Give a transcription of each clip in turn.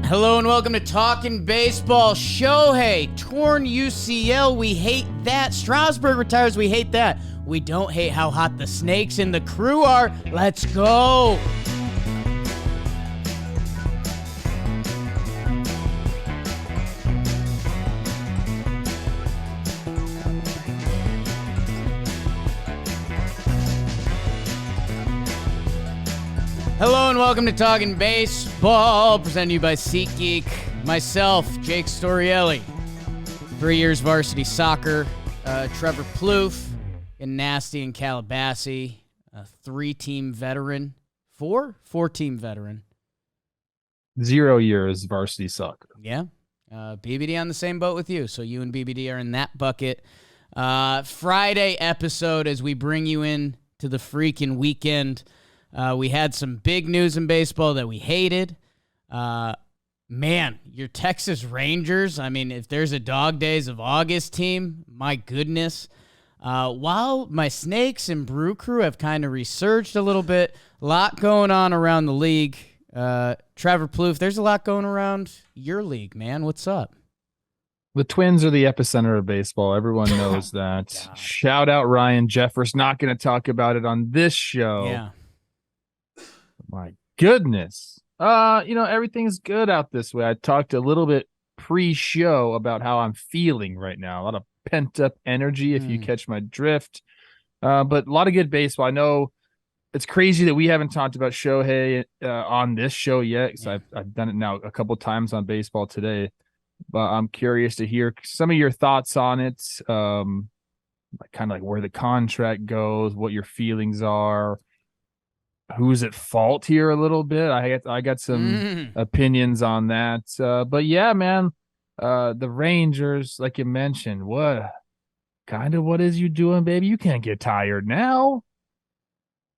Hello and welcome to Talkin' Baseball. Shohei, torn UCL, we hate that. Strasburg retires, we hate that. We don't hate how hot the Snakes and the crew are. Let's go. Hello and welcome to Talkin' Baseball, presented to you by SeatGeek. Myself, Jake Storielli, 3 years varsity soccer. Trevor Plouffe, and Nasty and Calabasas, a three-team veteran. Four-team veteran. 0 years varsity soccer. Yeah. BBD on the same boat with you, so you and BBD are in that bucket. Friday episode as we bring you in to the freaking weekend. We had some big news in baseball that we hated. Man, your Texas Rangers, I mean, if there's a dog days of August team, my goodness. While my Snakes and Brew Crew have kind of resurged a little bit, a lot going on around the league. Trevor Plouffe, there's a lot going around your league, man. What's up? The Twins are the epicenter of baseball. Everyone knows that. Shout out Ryan Jeffers. Not going to talk about it on this show. Yeah. My goodness. Everything's good out this way. I talked a little bit pre-show about how I'm feeling right now. A lot of pent-up energy, if you catch my drift. But a lot of good baseball. I know it's crazy that we haven't talked about Shohei on this show yet, because I've done it now a couple times on Baseball Today. But I'm curious to hear some of your thoughts on it, kind of like where the contract goes, what your feelings are. Who's at fault here a little bit? I got some opinions on that. But yeah, man, the Rangers, like you mentioned, what is you doing, baby? You can't get tired now.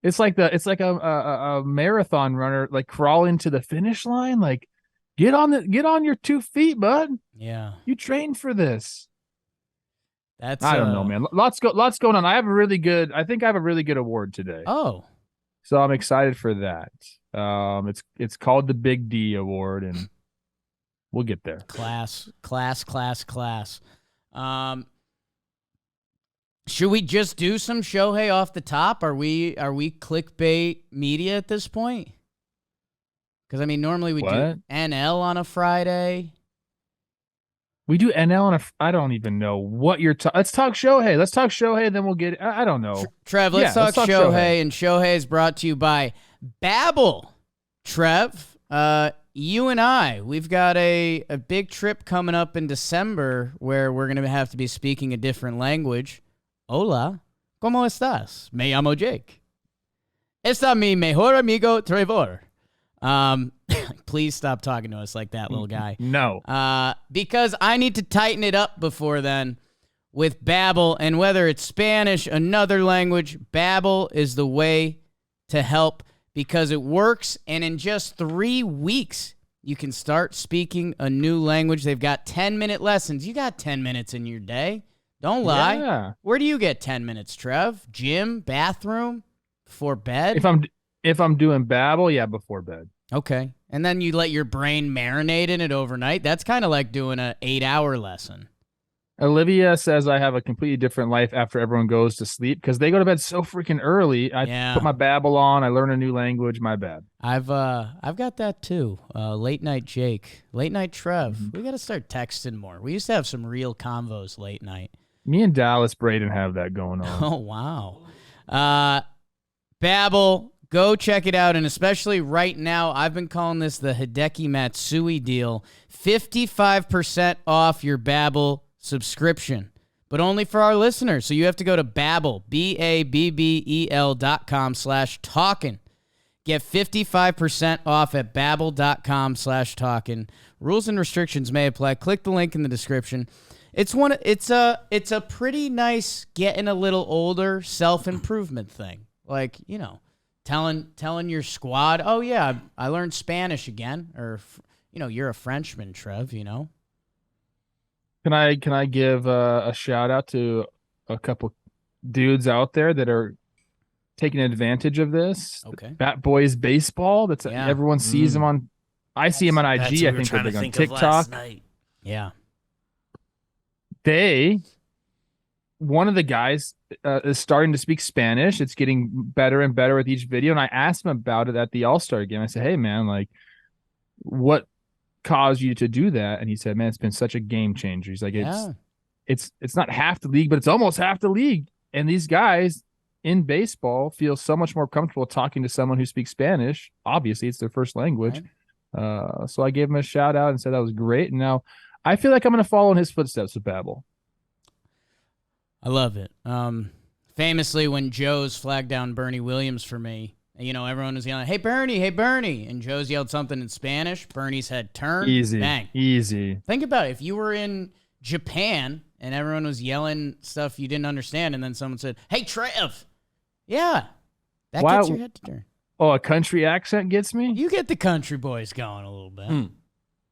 It's like a marathon runner, like crawling to the finish line. Like, get on your 2 feet, bud. Yeah. You trained for this. I don't know, man. Lots going on. I think I have a really good award today. Oh. So I'm excited for that. It's called the Big D Award, and we'll get there. Class. Should we just do some Shohei off the top? Are we clickbait media at this point? Because I mean, normally we do NL on a Friday. We do NL on I don't even know what you're talking. Let's talk Shohei. Let's talk Shohei, then we'll get. I don't know. Trev, let's talk Shohei, and Shohei is brought to you by Babbel. Trev, you and I, we've got a big trip coming up in December where we're going to have to be speaking a different language. Hola, ¿cómo estás? Me llamo Jake. Está mi mejor amigo Trevor. Please stop talking to us like that, little guy. No. Because I need to tighten it up before then with Babbel, and whether it's Spanish, another language, Babbel is the way to help because it works, and in just 3 weeks, you can start speaking a new language. They've got 10-minute lessons. You got 10 minutes in your day. Don't lie. Yeah. Where do you get 10 minutes, Trev? Gym, bathroom, before bed? If I'm doing Babbel, yeah, before bed. Okay. And then you let your brain marinate in it overnight. That's kind of like doing an 8-hour lesson. Olivia says I have a completely different life after everyone goes to sleep because they go to bed so freaking early. I put my Babbel on. I learn a new language. My bad. I've got that too. Late night Jake, late night Trev. We got to start texting more. We used to have some real convos late night. Me and Dallas Braden have that going on. Oh, wow. Babbel. Go check it out, and especially right now, I've been calling this the Hideki Matsui deal. 55% off your Babbel subscription, but only for our listeners. So you have to go to Babbel, BABBEL.com/talkin. Get 55% off at Babbel.com/talkin. Rules and restrictions may apply. Click the link in the description. It's a pretty nice getting a little older self-improvement thing. Like, you know, telling your squad, oh yeah, I learned Spanish again, or you're a Frenchman, Trev. Can I give a shout out to a couple dudes out there that are taking advantage of this? Okay. Bat Boys Baseball. Everyone sees them on I see him on IG. That's I who we were think they're trying to big on think of last TikTok. night. Yeah. One of the guys is starting to speak Spanish. It's getting better and better with each video. And I asked him about it at the All-Star game. I said, hey, man, like, what caused you to do that? And he said, man, it's been such a game changer. He's like, it's not half the league, but it's almost half the league. And these guys in baseball feel so much more comfortable talking to someone who speaks Spanish. Obviously, it's their first language. Right. So I gave him a shout out and said that was great. And now I feel like I'm going to follow in his footsteps with Babbel. I love it. Famously, when Joe's flagged down Bernie Williams for me, everyone was yelling, hey, Bernie. And Joe's yelled something in Spanish. Bernie's head turned. Easy. Bang. Easy. Think about it. If you were in Japan and everyone was yelling stuff you didn't understand, and then someone said, hey, Trev. Yeah. That gets your head to turn. Oh, a country accent gets me? You get the country boys going a little bit.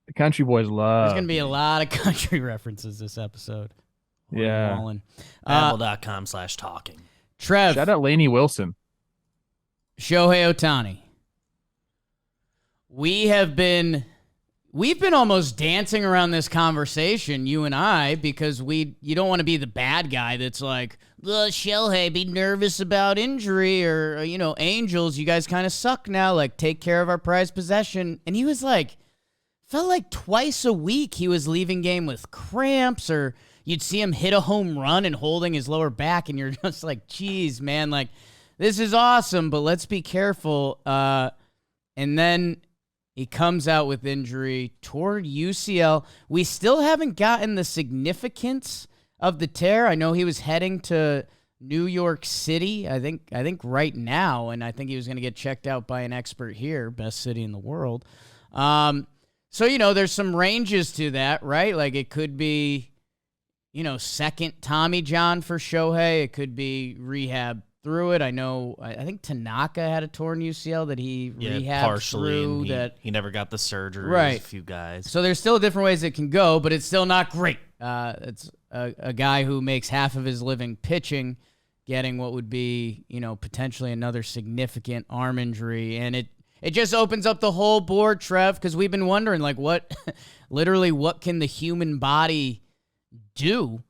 The country boys love. There's going to be a lot of country references this episode. Yeah. Babbel.com/talking. Trev. Shout out Lainey Wilson. Shohei Ohtani. We've been almost dancing around this conversation, you and I, because you don't want to be the bad guy that's like, Shohei, be nervous about injury, or Angels, you guys kind of suck now, like, take care of our prized possession. And he was like, felt like twice a week he was leaving game with cramps, or you'd see him hit a home run and holding his lower back, and you're just like, geez, man, like, this is awesome, but let's be careful. And then he comes out with injury toward UCL. We still haven't gotten the significance of the tear. I know he was heading to New York City, I think right now, and I think he was going to get checked out by an expert here, best city in the world. So, there's some ranges to that, right? Like, it could be, second Tommy John for Shohei. It could be rehab through it. I think Tanaka had a torn UCL that he rehabbed partially, through. He never got the surgery. Right. A few guys. So there's still different ways it can go, but it's still not great. It's a guy who makes half of his living pitching, getting what would be, potentially another significant arm injury. And it just opens up the whole board, Trev, because we've been wondering, like, what can the human body do,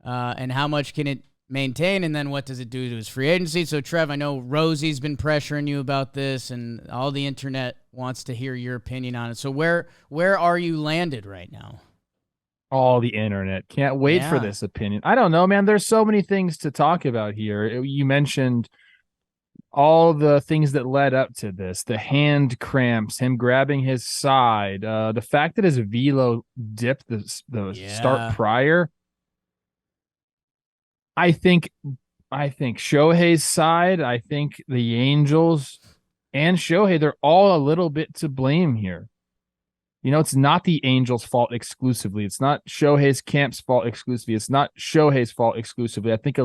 and how much can it maintain, and then what does it do to his free agency? So, Trev, I know Rosie's been pressuring you about this, and all the internet wants to hear your opinion on it. So where are you landed right now? All the internet. Can't wait for this opinion. I don't know, man. There's so many things to talk about here. You mentioned all the things that led up to this, the hand cramps, him grabbing his side, the fact that his velo dipped the start prior. I think Shohei's side, I think the Angels and Shohei, they're all a little bit to blame here. It's not the Angels' fault exclusively. It's not Shohei's camp's fault exclusively. It's not Shohei's fault exclusively. I think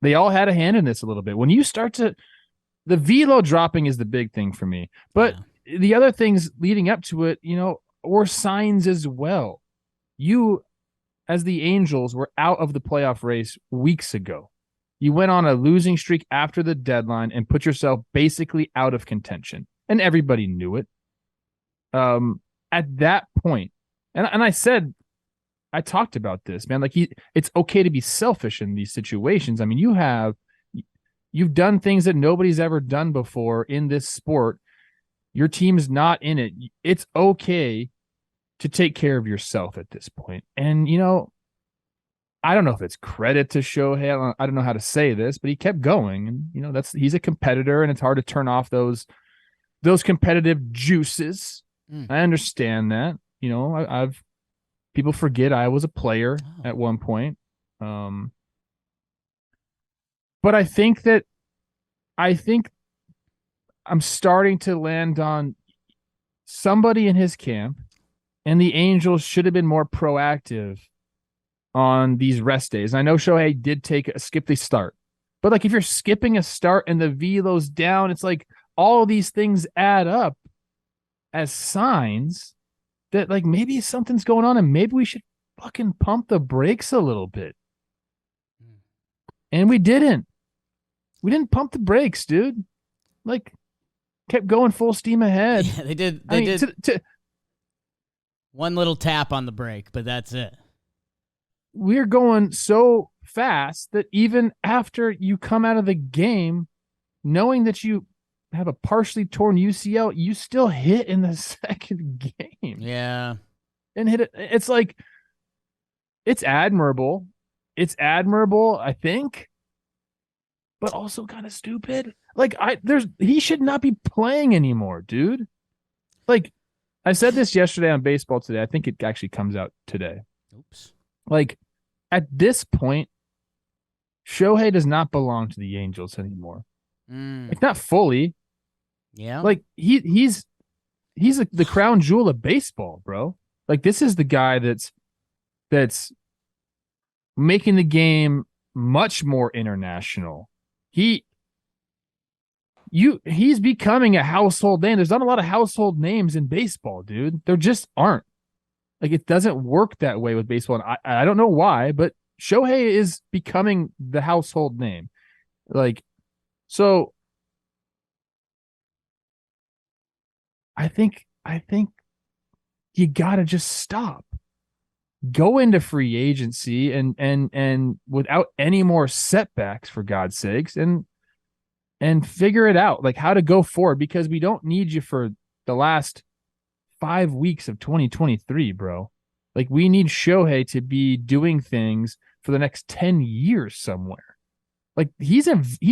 they all had a hand in this a little bit. When you start the velo dropping is the big thing for me. But the other things leading up to it, were signs as well. You, as the Angels, were out of the playoff race weeks ago. You went on a losing streak after the deadline and put yourself basically out of contention. And everybody knew it. At that point, and I talked about this, man, like it's okay to be selfish in these situations. I mean, you've done things that nobody's ever done before in this sport. Your team's not in it. It's okay to take care of yourself at this point. And, I don't know if it's credit to Shohei. I don't know how to say this, but he kept going. And, he's a competitor, and it's hard to turn off those competitive juices. I understand that. I've people forget I was a player at one point. But I think I'm starting to land on somebody in his camp, and the Angels should have been more proactive on these rest days. And I know Shohei did skip the start, but like if you're skipping a start and the velo's down, it's like all of these things add up as signs that like maybe something's going on, and maybe we should fucking pump the brakes a little bit. And we didn't pump the brakes, dude. Like, kept going full steam ahead. Yeah, they did. I mean, One little tap on the brake, but that's it. We're going so fast that even after you come out of the game, knowing that you have a partially torn UCL, you still hit in the second game. Yeah. And hit it. It's like, it's admirable. It's admirable, I think, but also kind of stupid. Like, he should not be playing anymore, dude. Like, I said this yesterday on Baseball Today. I think it actually comes out today. Oops. Like, at this point, Shohei does not belong to the Angels anymore. Like, not fully. Yeah. Like, he's the crown jewel of baseball, bro. Like, this is the guy that's making the game much more international. He's becoming a household name. There's not a lot of household names in baseball, dude. There just aren't. Like, it doesn't work that way with baseball. And I don't know why, but Shohei is becoming the household name. Like, so I think you gotta just stop. Go into free agency and without any more setbacks, for God's sakes, and figure it out, like how to go forward, because we don't need you for the last 5 weeks of 2023, bro. Like, we need Shohei to be doing things for the next 10 years somewhere. Like, he's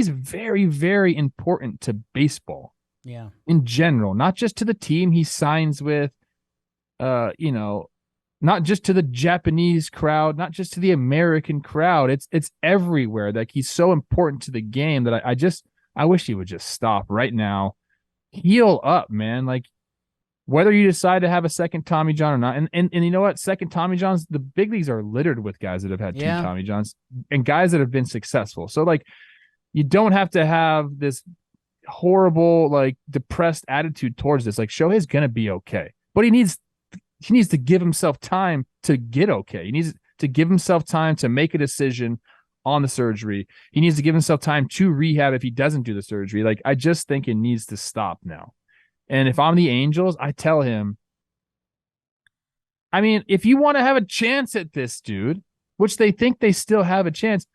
very, very important to baseball. Yeah. In general, not just to the team he signs with, not just to the Japanese crowd, not just to the American crowd. It's everywhere. Like, he's so important to the game that I wish he would just stop right now. Heal up, man. Like, whether you decide to have a second Tommy John or not, and you know what? Second Tommy Johns, the big leagues are littered with guys that have had two Tommy Johns and guys that have been successful. So, like, you don't have to have this horrible, like, depressed attitude towards this. Like, Shohei's gonna be okay, but he needs to give himself time to get okay. He needs to give himself time to make a decision on the surgery. He needs to give himself time to rehab if he doesn't do the surgery. Like, I just think it needs to stop now. And if I'm the Angels, I tell him, I mean, if you want to have a chance at this, dude, which they think they still have a chance,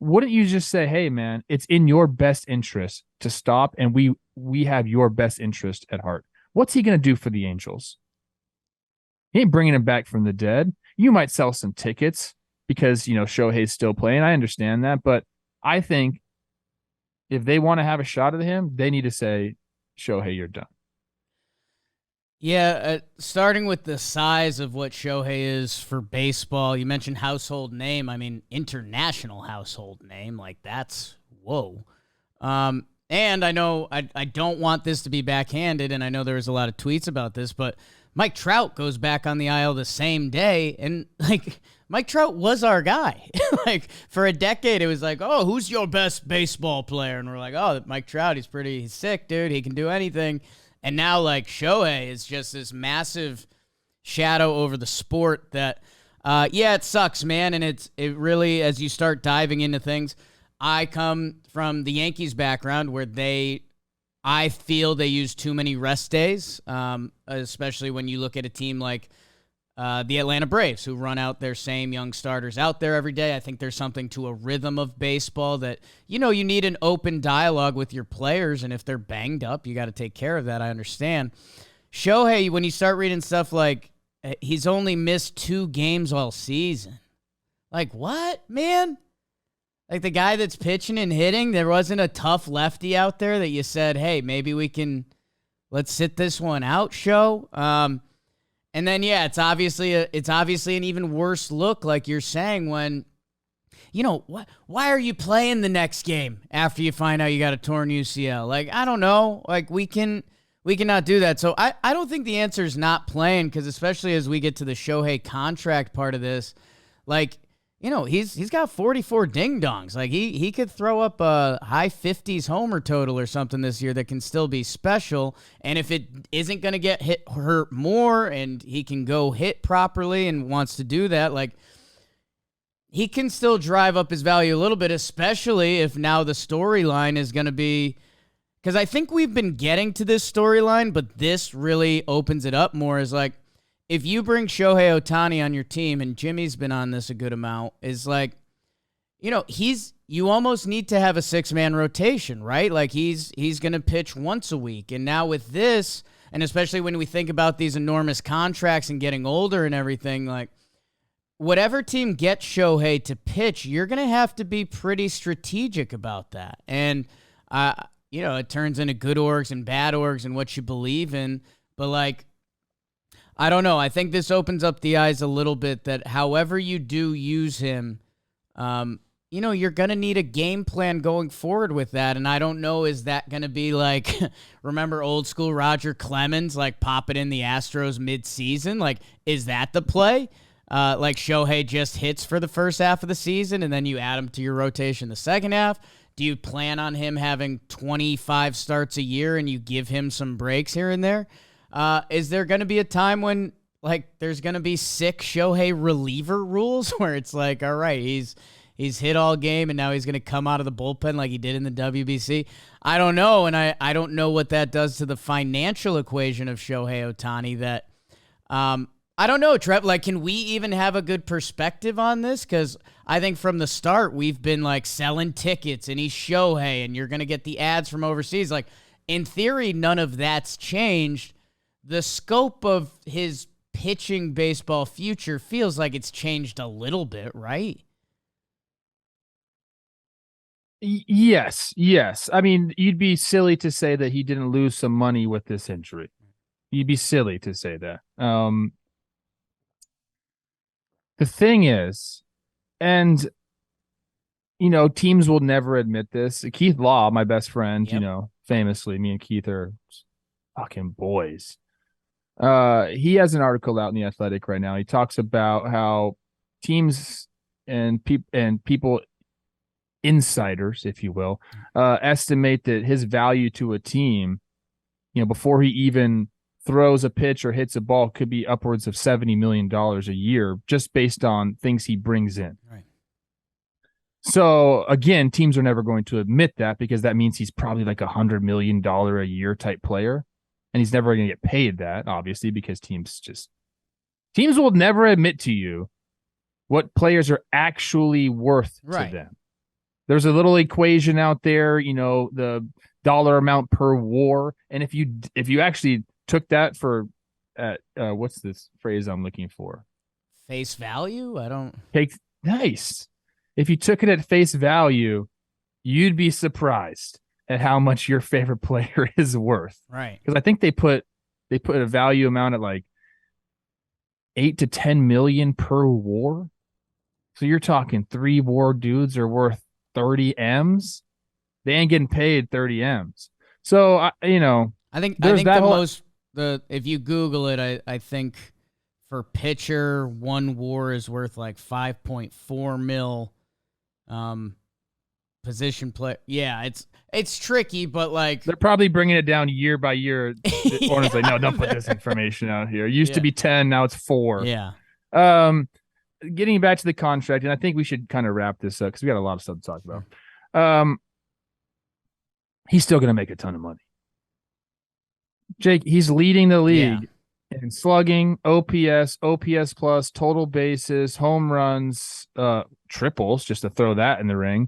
wouldn't you just say, hey, man, it's in your best interest to stop, and we have your best interest at heart? What's he going to do for the Angels? He ain't bringing him back from the dead. You might sell some tickets because, Shohei's still playing. I understand that. But I think if they want to have a shot at him, they need to say, Shohei, you're done. Yeah, starting with the size of what Shohei is for baseball, you mentioned household name. I mean, international household name. Like, that's whoa. And I know I don't want this to be backhanded, and I know there was a lot of tweets about this, but Mike Trout goes back on the aisle the same day, and, like, Mike Trout was our guy. Like, for a decade, it was like, oh, who's your best baseball player? And we're like, oh, Mike Trout, he's sick, dude. He can do anything. And now, like, Shohei is just this massive shadow over the sport that, it sucks, man. And it really, as you start diving into things, I come from the Yankees background where I feel they use too many rest days, especially when you look at a team like the Atlanta Braves, who run out their same young starters out there every day. I think there's something to a rhythm of baseball that, you need an open dialogue with your players, and if they're banged up, you got to take care of that. I understand. Shohei, when you start reading stuff like he's only missed 2 games all season. Like, what, man? Like, the guy that's pitching and hitting, there wasn't a tough lefty out there that you said, hey, maybe let's sit this one out, show. And then, it's obviously an even worse look, like you're saying, when, why are you playing the next game after you find out you got a torn UCL? Like, I don't know. Like, we cannot do that. So I don't think the answer is not playing, because especially as we get to the Shohei contract part of this, like, he's got 44 ding-dongs. Like, he could throw up a high 50s homer total or something this year that can still be special. And if it isn't going to get hurt more, and he can go hit properly and wants to do that, like, he can still drive up his value a little bit, especially if now the storyline is going to be, because I think we've been getting to this storyline, but this really opens it up more as like, if you bring Shohei Ohtani on your team, and Jimmy's been on this a good amount, is like, you almost need to have a 6-man rotation, right? Like he's going to pitch once a week. And now with this, and especially when we think about these enormous contracts and getting older and everything, like whatever team gets Shohei to pitch, you're going to have to be pretty strategic about that. And, it turns into good orgs and bad orgs and what you believe in. But like, I don't know. I think this opens up the eyes a little bit that however you do use him, you're going to need a game plan going forward with that. And I don't know, is that going to be like, remember old school Roger Clemens, like pop it in the Astros mid-season? Like, is that the play? Like Shohei just hits for the first half of the season and then you add him to your rotation the second half? Do you plan on him having 25 starts a year and you give him some breaks here and there? Is there going to be a time when like there's going to be 6 Shohei reliever rules where it's like, all right, he's hit all game and now he's going to come out of the bullpen like he did in the WBC? I don't know, and I don't know what that does to the financial equation of Shohei Ohtani that I don't know, Trev. Like, can we even have a good perspective on this? Because I think from the start, we've been, like, selling tickets, and he's Shohei, and you're going to get the ads from overseas. Like, in theory, none of that's changed. The scope of his pitching baseball future feels like it's changed a little bit, right? Yes. I mean, you'd be silly to say that he didn't lose some money with this injury. You'd be silly to say that. The thing is, and, teams will never admit this. Keith Law, my best friend, famously, me and Keith are fucking boys. He has an article out in The Athletic right now. He talks about how teams and people, insiders, if you will, estimate that his value to a team, before he even throws a pitch or hits a ball, could be upwards of $70 million a year just based on things he brings in. Right. So again, teams are never going to admit that because that means he's probably like $100 million a year type player. And he's never going to get paid that, obviously, because teams will never admit to you what players are actually worth to them. There's a little equation out there, the dollar amount per WAR. And if you actually took that for what's this phrase I'm looking for? Face value? Nice. If you took it at face value, you'd be surprised at how much your favorite player is worth. Right. Because I think they put a value amount at like 8 to 10 million per WAR. So you're talking 3 WAR dudes are worth 30 M's. They ain't getting paid 30 M's. So I think if you Google it, I think for pitcher, 1 WAR is worth like 5.4 mil. Position play. Yeah, it's tricky, but like they're probably bringing it down year by year. The owner's like, no, don't put this information out here. It used to be 10, now it's 4. Yeah. Getting back to the contract, and I think we should kind of wrap this up because we got a lot of stuff to talk about. He's still going to make a ton of money. Jake, he's leading the league in slugging, OPS plus, total bases, home runs, triples, just to throw that in the ring.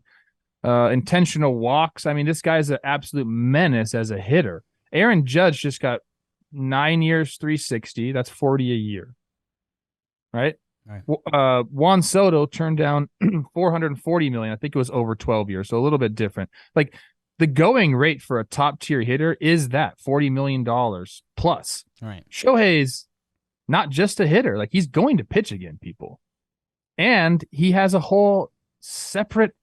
Intentional walks. I mean, this guy's an absolute menace as a hitter. Aaron Judge just got 9 years, 360. That's 40 a year. Right? Juan Soto turned down 440 million. I think it was over 12 years, so a little bit different. Like the going rate for a top tier hitter is that $40 million plus. Right. Shohei's not just a hitter. Like he's going to pitch again, people. And he has a whole separate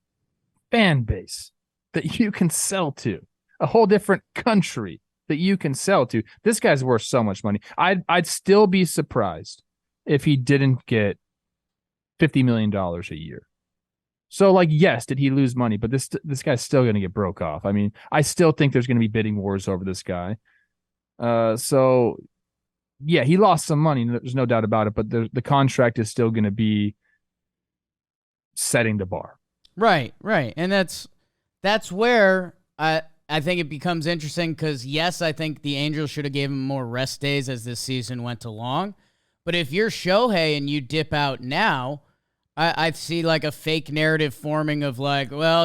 fan base that you can sell to, a whole different country that you can sell to. This guy's worth so much money. I'd still be surprised if he didn't get $50 million a year. So, like, yes, did he lose money? But this guy's still going to get broke off. I mean, I still think there's going to be bidding wars over this guy. So, yeah, he lost some money. There's no doubt about it. But the contract is still going to be setting the bar. Right. And that's where I think it becomes interesting because, yes, I think the Angels should have given him more rest days as this season went along. But if you're Shohei and you dip out now, I see like a fake narrative forming of like, well,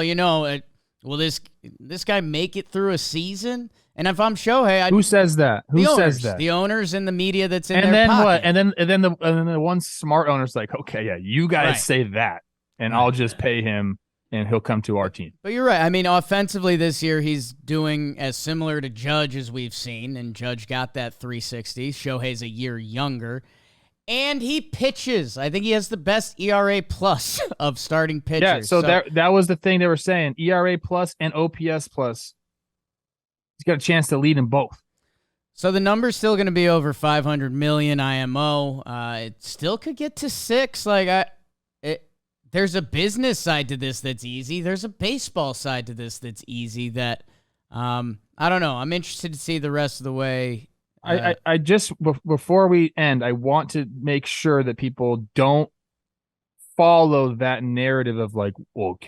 will this guy make it through a season? And if I'm Shohei, who says that? Who says that? The owners and the media that's in and their then pocket. what? And then the one smart owner's like, okay, yeah, you guys say that, and I'll just pay him, and he'll come to our team. But you're right. I mean, offensively this year, he's doing as similar to Judge as we've seen, and Judge got that 360. Shohei's a year younger. And he pitches. I think he has the best ERA plus of starting pitchers. Yeah, so that was the thing they were saying. ERA plus and OPS plus. He's got a chance to lead in both. So the number's still going to be over 500 million IMO. It still could get to 6. There's a business side to this that's easy. There's a baseball side to this that's easy. That I don't know. I'm interested to see the rest of the way. I just, before we end, I want to make sure that people don't follow that narrative of like, well,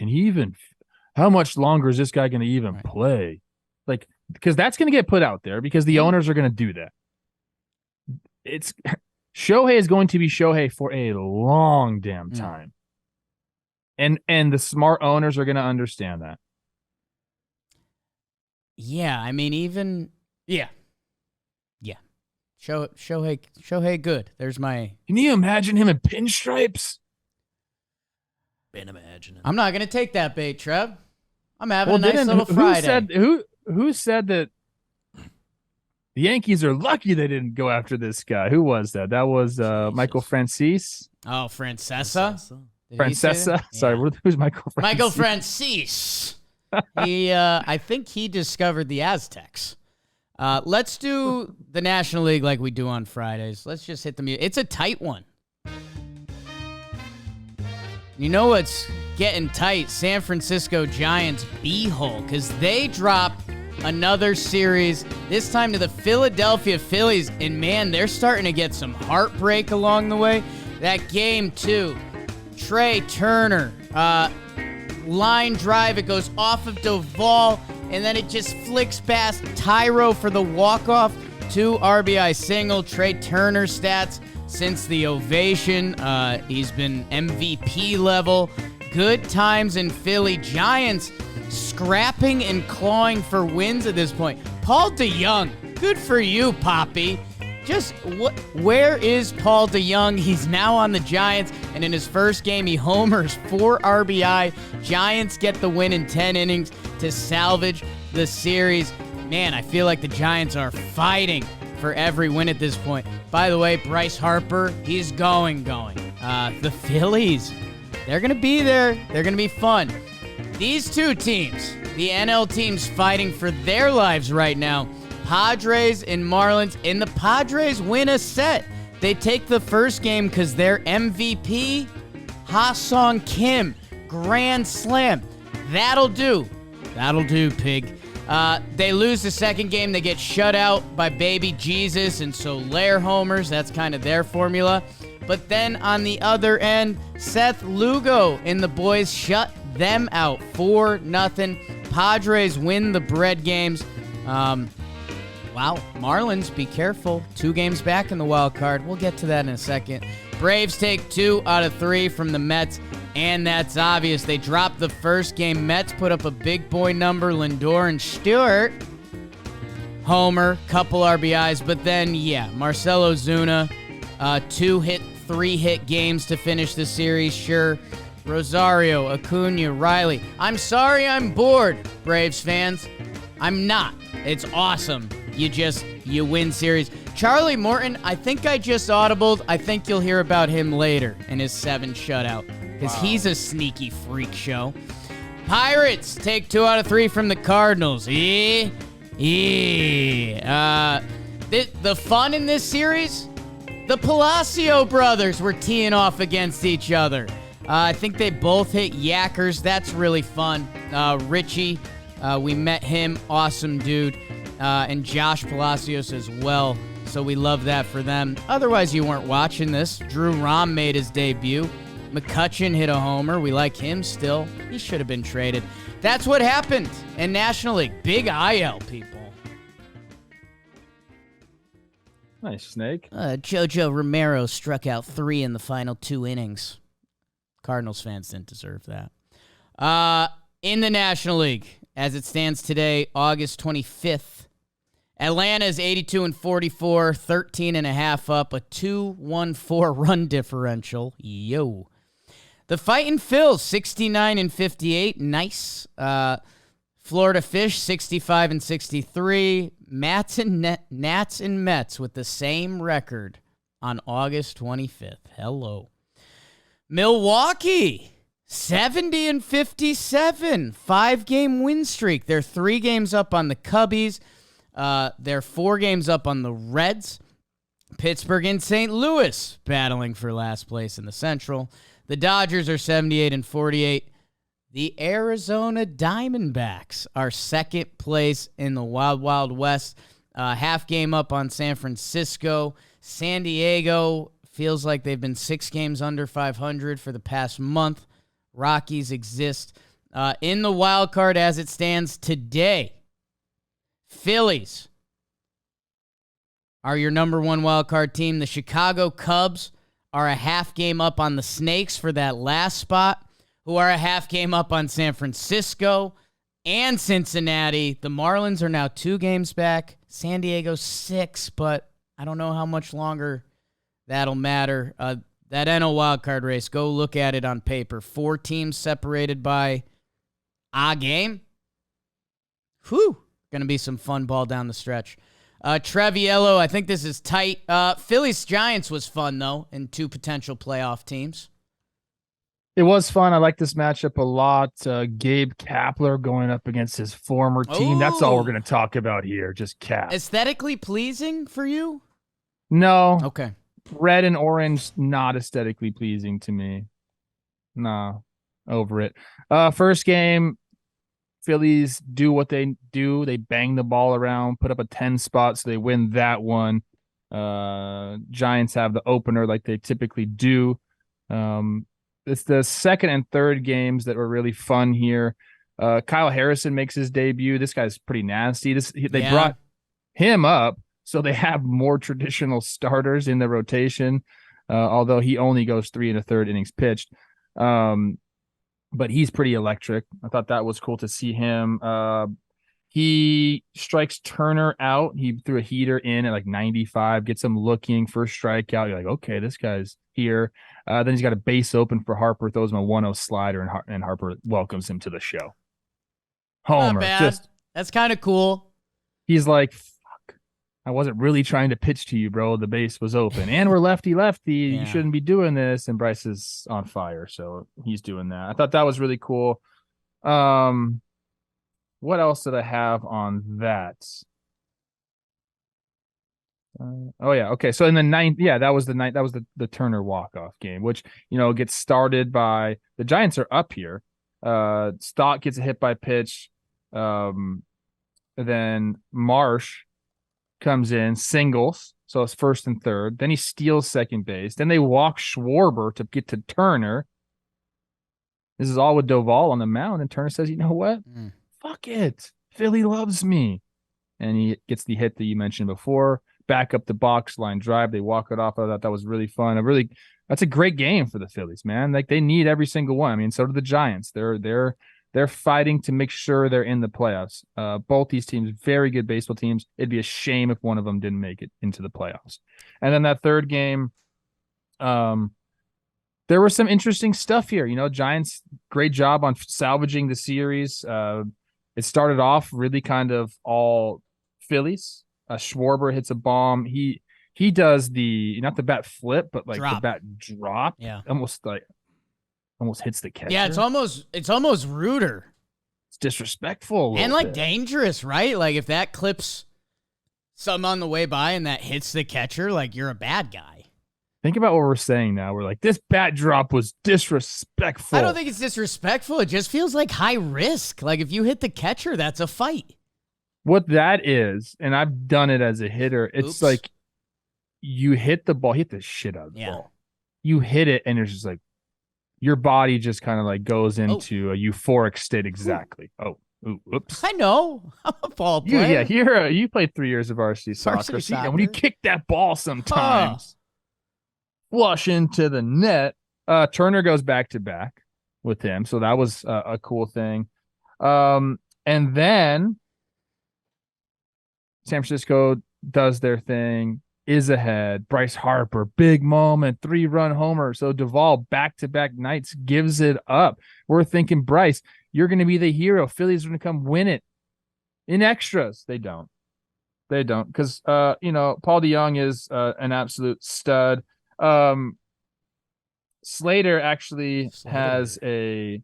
how much longer is this guy going to even play? Like, because that's going to get put out there because the owners are going to do that. Shohei is going to be Shohei for a long damn time. And the smart owners are going to understand that. Yeah, I mean, Yeah. Shohei good. There's my... Can you imagine him in pinstripes? Been imagining. I'm not going to take that bait, Trev. I'm having a nice little Friday. Who said that the Yankees are lucky they didn't go after this guy? Who was that? That was Michael Francis. Oh, Francesa? Francesa? Sorry, who's Michael Francis? Michael Francis. I think he discovered the Aztecs. Let's do the National League like we do on Fridays. Let's just hit the music. It's a tight one. You know what's getting tight? San Francisco Giants B-hole, because they dropped another series, this time to the Philadelphia Phillies, and man, they're starting to get some heartbreak along the way. That game, too. Trey Turner, line drive, it goes off of Duvall, and then it just flicks past Tyro for the walk-off. 2 RBI single. Trey Turner stats since the ovation. He's been MVP level. Good times in Philly. Giants scrapping and clawing for wins at this point. Paul DeYoung, good for you, Poppy. Where is Paul DeYoung? He's now on the Giants, and in his first game, he homers 4 RBI. Giants get the win in 10 innings to salvage the series. Man, I feel like the Giants are fighting for every win at this point. By the way, Bryce Harper, he's going. The Phillies, they're going to be there. They're going to be fun. These two teams, the NL teams fighting for their lives right now, Padres and Marlins, and the Padres win a set. They take the first game because their MVP, Ha-Sung Kim, grand slam. That'll do. That'll do, pig. They lose the second game. They get shut out by Baby Jesus and Soler homers. That's kind of their formula. But then on the other end, Seth Lugo and the boys shut them out 4-0. Padres win the bread games. Wow, Marlins, be careful. 2 games back in the wild card. We'll get to that in a second. Braves take 2 out of 3 from the Mets, and that's obvious. They dropped the first game. Mets put up a big boy number. Lindor and Stewart, homer, couple RBIs, but then, Marcell Ozuna, 2-hit, 3-hit games to finish the series, sure. Rosario, Acuna, Riley. I'm sorry I'm bored, Braves fans. I'm not. It's awesome. You win series. Charlie Morton, I think I just audibled. I think you'll hear about him later in his 7 shutout because he's a sneaky freak show. Pirates take 2 out of 3 from the Cardinals. The fun in this series, the Palacio brothers were teeing off against each other. I think they both hit yackers. That's really fun. Richie, we met him. Awesome dude. And Josh Palacios as well. So we love that for them. Otherwise, you weren't watching this. Drew Rom made his debut. McCutchen hit a homer. We like him still. He should have been traded. That's what happened in National League. Big IL, people. Nice, Snake. Jojo Romero struck out 3 in the final 2 innings. Cardinals fans didn't deserve that. In the National League, as it stands today, August 25th, Atlanta is 82-44, 13.5 up, a 2.14 run differential. Yo. The Fightin' Phils, 69-58, nice. Florida Fish, 65-63. Nats and Mets with the same record on August 25th. Hello. Milwaukee, 70-57, 5-game win streak. They're 3 games up on the Cubbies. They're 4 games up on the Reds. Pittsburgh and St. Louis battling for last place in the Central. The Dodgers are 78-48. The Arizona Diamondbacks are second place in the Wild Wild West. Half game up on San Francisco. San Diego feels like they've been 6 games under 500 for the past month. Rockies exist. In the wild card as it stands today, Phillies are your number 1 wild card team. The Chicago Cubs are a half game up on the Snakes for that last spot, who are a half game up on San Francisco and Cincinnati. The Marlins are now 2 games back. San Diego 6, but I don't know how much longer that'll matter. That NL wildcard race, go look at it on paper. 4 teams separated by a game. Whew. Going to be some fun ball down the stretch. Treviello, I think this is tight. Phillies-Giants was fun, though, and 2 potential playoff teams. It was fun. I like this matchup a lot. Gabe Kapler going up against his former team. That's all we're going to talk about here. Just Cap. Aesthetically pleasing for you? No. Okay. Red and orange, not aesthetically pleasing to me. No. Over it. First game, Phillies do what they do. They bang the ball around, put up a 10 spot, so they win that one. Giants have the opener like they typically do. It's the second and third games that were really fun here. Kyle Harrison makes his debut. This guy's pretty nasty. They brought him up, so they have more traditional starters in the rotation, although he only goes 3 1/3 innings pitched. But he's pretty electric. I thought that was cool to see him. He strikes Turner out. He threw a heater in at like 95, gets him looking, first strikeout. You're like, okay, this guy's here. Then he's got a base open for Harper, throws him a 1-0 slider, and Harper welcomes him to the show. Homer. Not bad. That's kind of cool. He's like, fuck, I wasn't really trying to pitch to you, bro. The base was open. And we're lefty-lefty. Yeah. You shouldn't be doing this. And Bryce is on fire, so he's doing that. I thought that was really cool. What else did I have on that? Okay. So in the ninth, that was the night. That was the Turner walk-off game, which, gets started by the Giants are up here. Stott gets a hit by pitch. Then Marsh comes in, singles. So it's first and third. Then he steals second base. Then they walk Schwarber to get to Turner. This is all with Doval on the mound. And Turner says, you know what? Fuck it. Philly loves me. And he gets the hit that you mentioned before. Back up the box, line drive. They walk it off. I thought that was really fun. That's a great game for the Phillies, man. Like, they need every single one. I mean, so do the Giants. They're fighting to make sure they're in the playoffs. Both these teams, very good baseball teams. It'd be a shame if one of them didn't make it into the playoffs. And then that third game, there was some interesting stuff here. Giants, great job on salvaging the series. It started off really kind of all Phillies. Schwarber hits a bomb. He does not the bat flip, but like the bat drop. Yeah, almost hits the catcher. Yeah, it's almost ruder. It's disrespectful and like bit. Dangerous, right? Like, if that clips some on the way by and that hits the catcher, like, you're a bad guy. Think about what we're saying now. We're like, this bat drop was disrespectful. I don't think it's disrespectful. It just feels like high risk. Like, if you hit the catcher, that's a fight. What that is, and I've done it as a hitter, it's like you hit the ball, hit the shit out of the ball. You hit it, and it's just like, your body just kind of like goes into a euphoric state. Exactly. Oops. I know. I'm a ball player. You played 3 years of varsity soccer. See, and when you kick that ball sometimes, flush into the net, Turner goes back to back with him. So that was a cool thing. And then San Francisco does their thing, is ahead. Bryce Harper, big moment, 3-run homer. So Duvall, back-to-back nights, gives it up. We're thinking, Bryce, you're going to be the hero. Phillies are going to come win it in extras. They don't. Because, Paul DeYoung is an absolute stud. Slater actually has a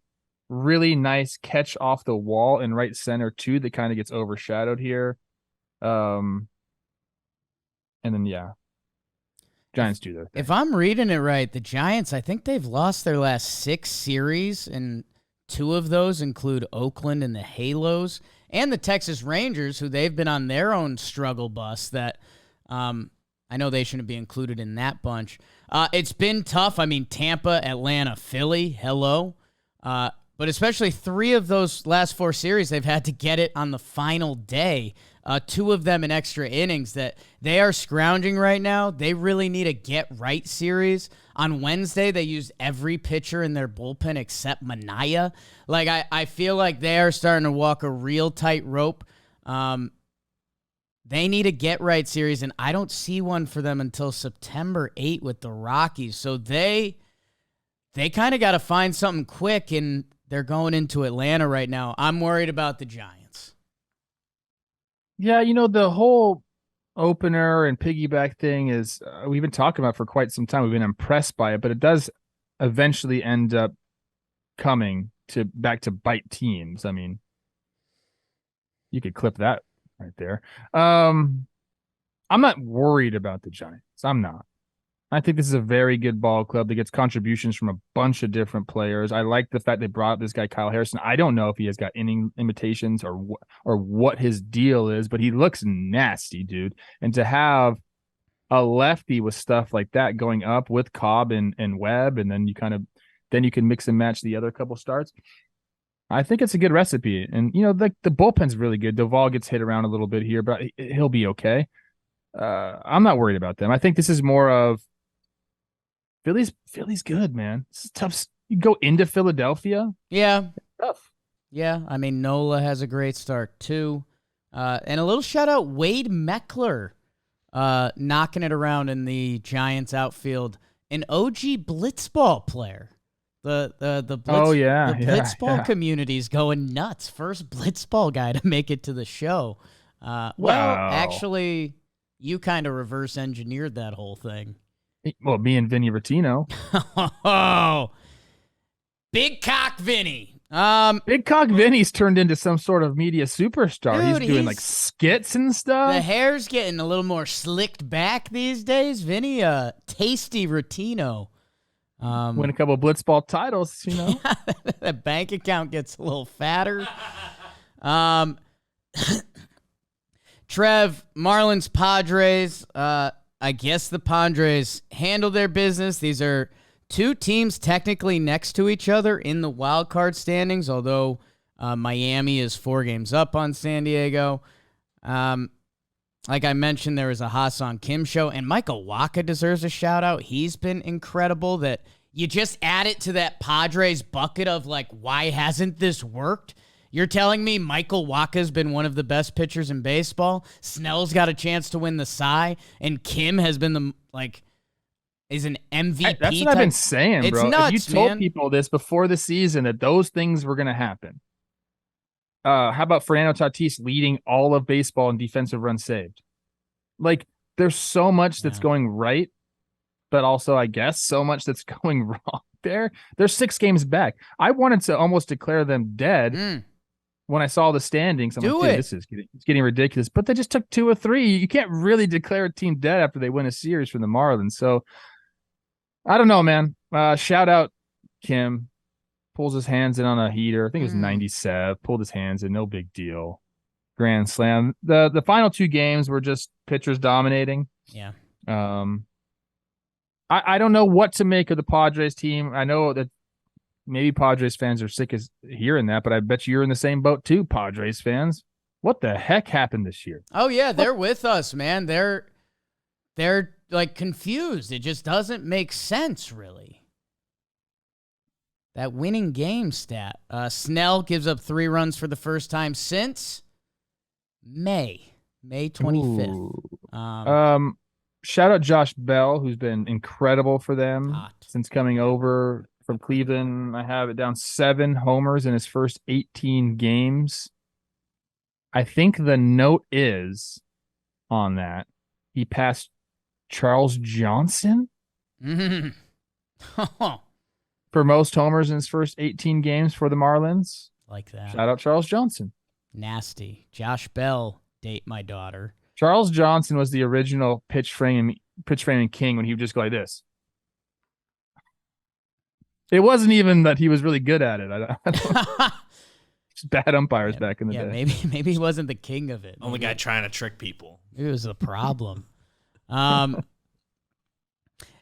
really nice catch off the wall in right center, too, that kind of gets overshadowed here. And then, Giants do their thing. If I'm reading it right, the Giants, I think they've lost their last 6 series, and 2 of those include Oakland and the Halos, and the Texas Rangers, who they've been on their own struggle bus that I know they shouldn't be included in that bunch. It's been tough. I mean, Tampa, Atlanta, Philly, hello. But especially 3 of those last 4 series, they've had to get it on the final day. 2 of them in extra innings that they are scrounging right now. They really need a get-right series. On Wednesday, they used every pitcher in their bullpen except Minaya. Like, I feel like they are starting to walk a real tight rope. They need a get-right series, and I don't see one for them until September 8 with the Rockies. So they kind of got to find something quick, and they're going into Atlanta right now. I'm worried about the Giants. Yeah, the whole opener and piggyback thing is we've been talking about for quite some time. We've been impressed by it, but it does eventually end up coming back to bite teams. I mean, you could clip that right there. I'm not worried about the Giants. I'm not. I think this is a very good ball club that gets contributions from a bunch of different players. I like the fact they brought up this guy, Kyle Harrison. I don't know if he has got inning limitations or what his deal is, but he looks nasty, dude. And to have a lefty with stuff like that going up with Cobb and Webb, and then you can mix and match the other couple starts. I think it's a good recipe. And, the bullpen's really good. Duvall gets hit around a little bit here, but he'll be okay. I'm not worried about them. I think this is more of Philly's good, man. This is tough. You go into Philadelphia. Yeah. It's tough. Yeah. I mean, Nola has a great start, too. And a little shout out, Wade Meckler, knocking it around in the Giants outfield. An OG blitzball player. The blitzball community's going nuts. First blitzball guy to make it to the show. Wow. Well, actually, you kind of reverse engineered that whole thing. Well, me and Vinny Rottino. Oh, Big Cock Vinny. Big Cock Vinny's turned into some sort of media superstar. Dude, he's doing like skits and stuff. The hair's getting a little more slicked back these days. Vinny, tasty Rottino. Win a couple of blitzball titles, The bank account gets a little fatter. Trev, Marlins, Padres. I guess the Padres handle their business. These are 2 teams technically next to each other in the wild card standings, although Miami is 4 games up on San Diego. Like I mentioned, there was a Ha-Seong Kim show, and Michael Wacha deserves a shout-out. He's been incredible. That you just add it to that Padres bucket of, like, why hasn't this worked? You're telling me Michael Wacha's been one of the best pitchers in baseball? Snell's got a chance to win the Cy, and Kim has been is an MVP. That's what I've been saying, it's bro. Nuts, if you told man. people this before the season that those things were going to happen. How about Fernando Tatis leading all of baseball in defensive runs saved? Like, there's so much that's going right, but also, I guess, so much that's going wrong there. They're 6 games back. I wanted to almost declare them dead when I saw the standings. I'm like, dude, it's getting ridiculous. But they just took 2 or 3. You can't really declare a team dead after they win a series from the Marlins. So, I don't know, man. Shout out Kim. Pulls his hands in on a heater. I think it was 97. Pulled his hands in. No big deal. Grand slam. The final 2 games were just pitchers dominating. Yeah. I don't know what to make of the Padres team. I know that maybe Padres fans are sick of hearing that, but I bet you're in the same boat too, Padres fans. What the heck happened this year? Oh yeah, they're with us, man. They're like confused. It just doesn't make sense, really. That winning game stat. Snell gives up 3 runs for the first time since May 25th. Shout out Josh Bell, who's been incredible for them Hot. since coming over from Cleveland. I have it down 7 homers in his first 18 games. I think the note is on that he passed Charles Johnson for most homers in his first 18 games for the Marlins. Like that. Shout out Charles Johnson. Nasty. Josh Bell, date my daughter. Charles Johnson was the original pitch framing king when he would just go like this. It wasn't even that he was really good at it. I don't just bad umpires back in the day. Maybe he wasn't the king of it. Only guy trying to trick people. Maybe it was a problem. And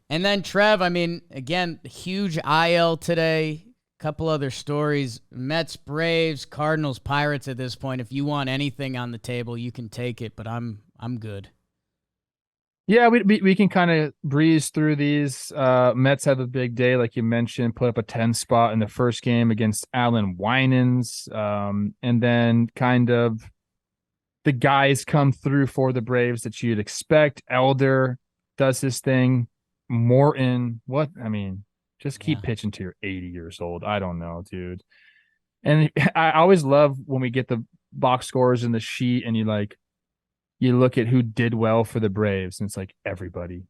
then Trev, I mean, again, huge IL today. Couple other stories. Mets, Braves, Cardinals, Pirates at this point. If you want anything on the table, you can take it, but I'm good. Yeah, we can kind of breeze through these. Mets have a big day, like you mentioned, put up a 10 spot in the first game against Allen Winans. And then kind of the guys come through for the Braves that you'd expect. Elder does his thing. Morton, just keep pitching till you're 80 years old. I don't know, dude. And I always love when we get the box scores in the sheet and you look at who did well for the Braves, and it's like everybody.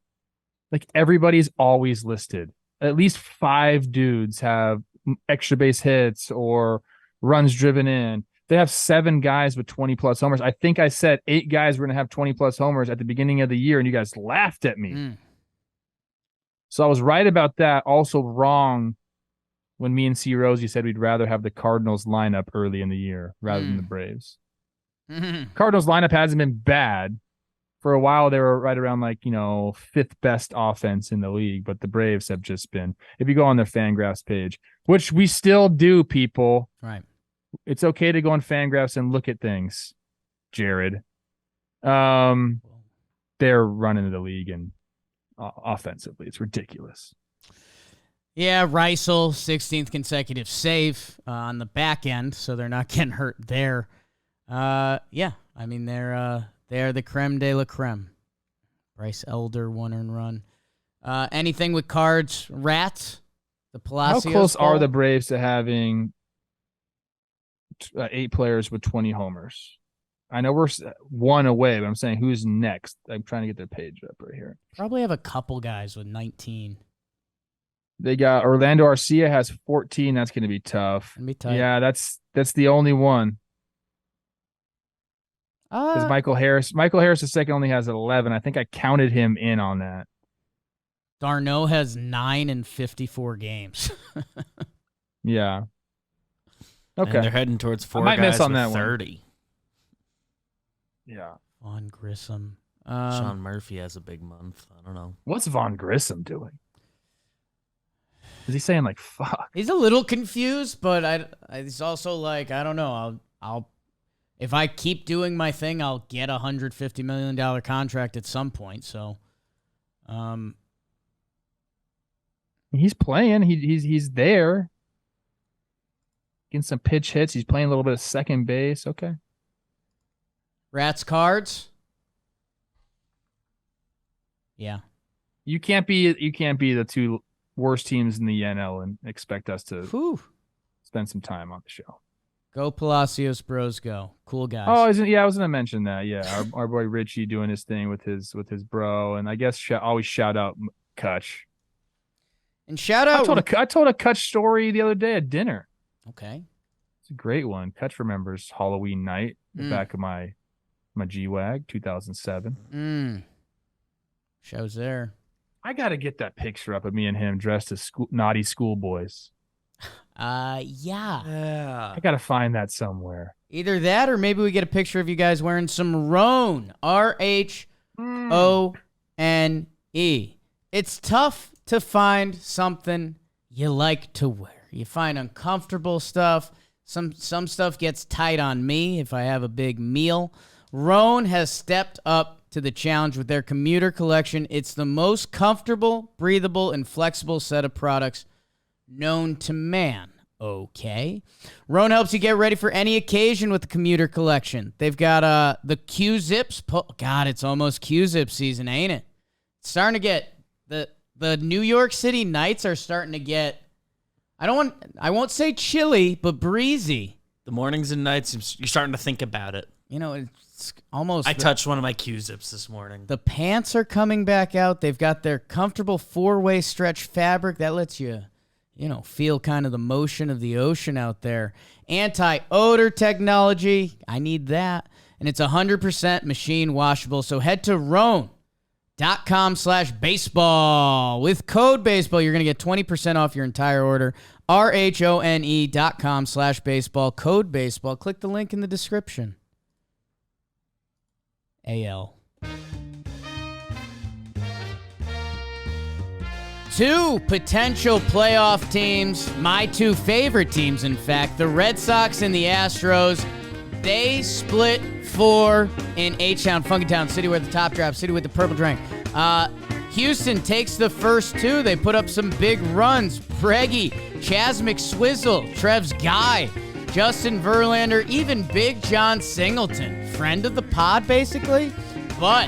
Like everybody's always listed. At least 5 dudes have extra base hits or runs driven in. They have 7 guys with 20-plus homers. I think I said 8 guys were going to have 20-plus homers at the beginning of the year, and you guys laughed at me. So I was right about that. Also wrong when me and C. Rosie said we'd rather have the Cardinals lineup early in the year rather than the Braves. Cardinals lineup hasn't been bad. For a while, they were right around 5th best offense in the league, but the Braves have just been, if you go on their Fangraphs page, which we still do, people. Right. It's okay to go on Fangraphs and look at things, Jared. They're running the league and offensively. It's ridiculous. Yeah, Reisel, 16th consecutive save on the back end, so they're not getting hurt there. They're the creme de la creme. Bryce Elder, 1 earned run. Anything with Cards, Rats, the Palacios? How close are the Braves to having 8 players with 20 homers? I know we're 1 away, but I'm saying who's next? I'm trying to get their page up right here. Probably have a couple guys with 19. They got Orlando Arcia has 14. That's going to be tough. Gonna be tight. Yeah, that's the only one. Because Michael Harris the second only has 11. I think I counted him in on that. Darno has 9 in 54 games. Yeah. Okay. And they're heading towards 4 might guys miss on with that 30. One. Yeah. Vaughn Grissom. Sean Murphy has a big month. I don't know. What's Vaughn Grissom doing? Is he saying fuck? He's a little confused, but he's also I don't know. I'll if I keep doing my thing, I'll get a $150 million contract at some point. So, he's playing. He's there. Getting some pitch hits. He's playing a little bit of second base. Okay. Rats, Cards. Yeah. You can't be the 2 worst teams in the NL and expect us to spend some time on the show. Go Palacios Bros, go. Cool guys. Oh, I was going to mention that. Yeah, our boy Richie doing his thing with his bro, and I guess always shout out Kutch. And shout out. I told a Kutch story the other day at dinner. Okay. It's a great one. Kutch remembers Halloween night, the back of my G-Wag, 2007. Shows there. I got to get that picture up of me and him dressed as naughty schoolboys. Yeah. I got to find that somewhere. Either that or maybe we get a picture of you guys wearing some Rhone. R-H-O-N-E. It's tough to find something you like to wear. You find uncomfortable stuff. Some stuff gets tight on me if I have a big meal. Roan has stepped up to the challenge with their commuter collection. It's the most comfortable, breathable, and flexible set of products known to man. Okay. Roan helps you get ready for any occasion with the commuter collection. They've got the Q-Zips. God, it's almost Q-Zip season, ain't it? It's starting to get the New York City nights are starting to get, I won't say chilly, but breezy. The mornings and nights, you're starting to think about it. You know, it's almost. I touched one of my Q-Zips this morning. The pants are coming back out. They've got their comfortable 4-way stretch fabric that lets you, feel kind of the motion of the ocean out there. Anti-odor technology. I need that. And it's 100% machine washable. So head to Roan.com/baseball. With code baseball, you're going to get 20% off your entire order. RHONE.com/baseball. Code baseball. Click the link in the description. AL. 2 potential playoff teams, my 2 favorite teams, in fact, the Red Sox and the Astros. They split 4 in H-Town, Funkytown, city with the top drop, city with the purple drink. Houston takes the first 2. They put up some big runs. Breggy, Chas McSwizzle, Trev's guy, Justin Verlander, even Big John Singleton. Friend of the pod, basically. But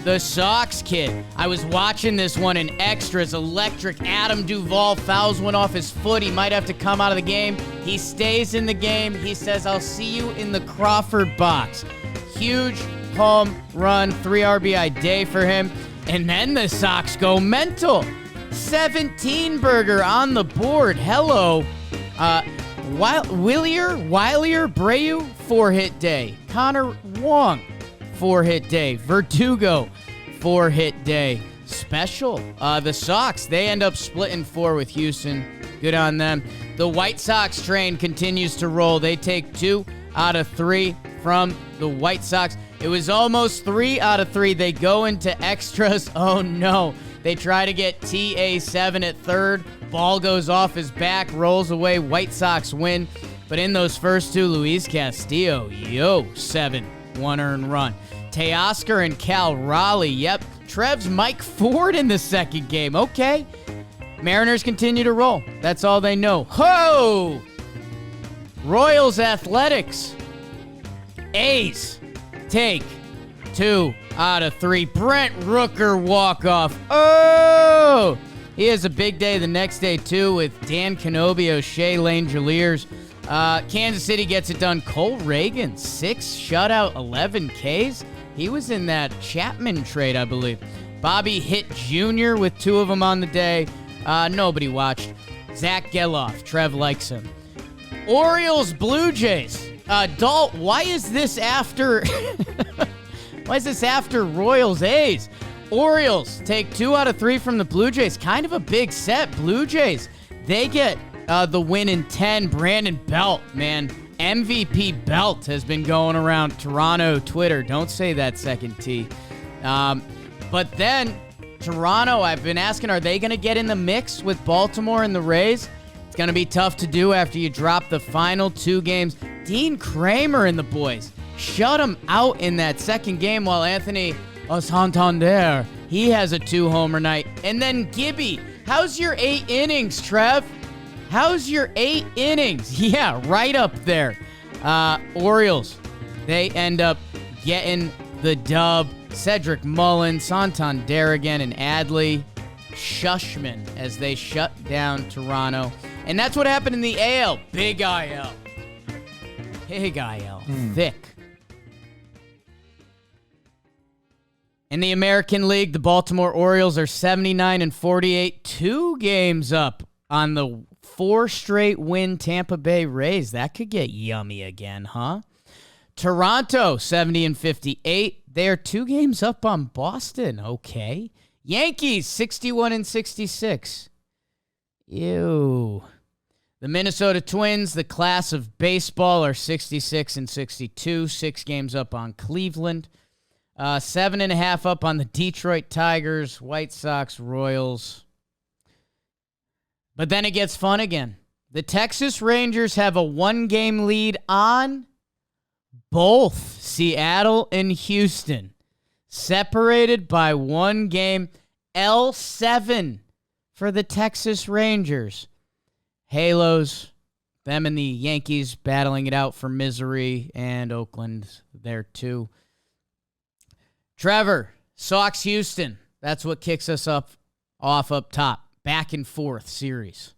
the Sox kid, I was watching this one in extras. Electric Adam Duvall fouls one off his foot. He might have to come out of the game. He stays in the game. He says, "I'll see you in the Crawford box." Huge home run, 3 RBI day for him. And then the Sox go mental. 17 burger on the board. Hello. Willier Breu, 4-hit day. Connor Wong, 4-hit day. Verdugo, 4-hit day. Special. The Sox, they end up splitting 4 with Houston. Good on them. The White Sox train continues to roll. They take 2 out of 3 from the White Sox. It was almost 3 out of 3. They go into extras. Oh, no. They try to get TA7 at third. Ball goes off his back, rolls away. White Sox win. But in those first 2, Luis Castillo, 7, 1 earned run. Teoscar and Cal Raleigh, yep. Trev's Mike Ford in the second game. Okay. Mariners continue to roll. That's all they know. Ho! Royals Athletics. A's take 2 out of 3. Brent Rooker walk-off. Oh! He has a big day the next day, too, with Dan Canobio, Shea Langeliers. Kansas City gets it done. Cole Reagan, 6 shutout, 11 Ks. He was in that Chapman trade, I believe. Bobby Hitt Jr. with 2 of them on the day. Nobody watched. Zach Geloff, Trev likes him. Orioles, Blue Jays. Dalt, why is this after... why is this after Royals, A's? Orioles take 2 out of 3 from the Blue Jays. Kind of a big set. Blue Jays, they get the win in 10. Brandon Belt, man. MVP Belt has been going around Toronto Twitter. Don't say that second T. But then Toronto, I've been asking, are they going to get in the mix with Baltimore and the Rays? It's going to be tough to do after you drop the final 2 games. Dean Kramer and the boys shut him out in that second game while Anthony Santander, he has a 2-homer night. And then Gibby, how's your 8 innings, Trev? How's your 8 innings? Yeah, right up there. Orioles, they end up getting the dub. Cedric Mullen, Santander again, and Adley Shushman as they shut down Toronto. And that's what happened in the AL. Big IL. Big IL. Thick. In the American League, the Baltimore Orioles are 79-48, 2 games up on the 4 straight win Tampa Bay Rays. That could get yummy again, huh? Toronto, 70-58. They are 2 games up on Boston. Okay. Yankees, 61-66. Ew. The Minnesota Twins, the class of baseball, are 66-62. 6 games up on Cleveland. 7.5 up on the Detroit Tigers, White Sox, Royals. But then it gets fun again. The Texas Rangers have a 1-game lead on both Seattle and Houston, separated by 1 game. L7 for the Texas Rangers. Halos, them and the Yankees battling it out for misery, and Oakland there too. Trevor, Sox Houston. That's what kicks us off up top. Back and forth series.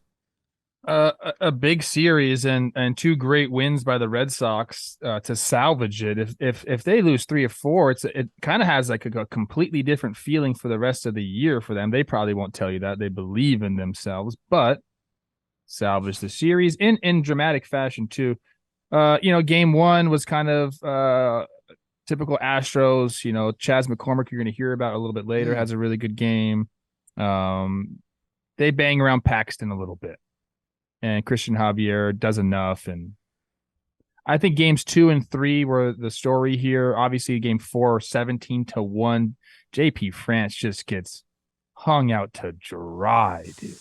A big series and 2 great wins by the Red Sox to salvage it. If they lose 3 or 4, it kind of has like a completely different feeling for the rest of the year for them. They probably won't tell you that. They believe in themselves, but salvage the series in dramatic fashion too. Game 1 was kind of typical Astros. Chas McCormick, you're going to hear about a little bit later, has a really good game. They bang around Paxton a little bit. And Christian Javier does enough. And I think games 2 and 3 were the story here. Obviously, game 4, 17-1. JP France just gets hung out to dry, dude.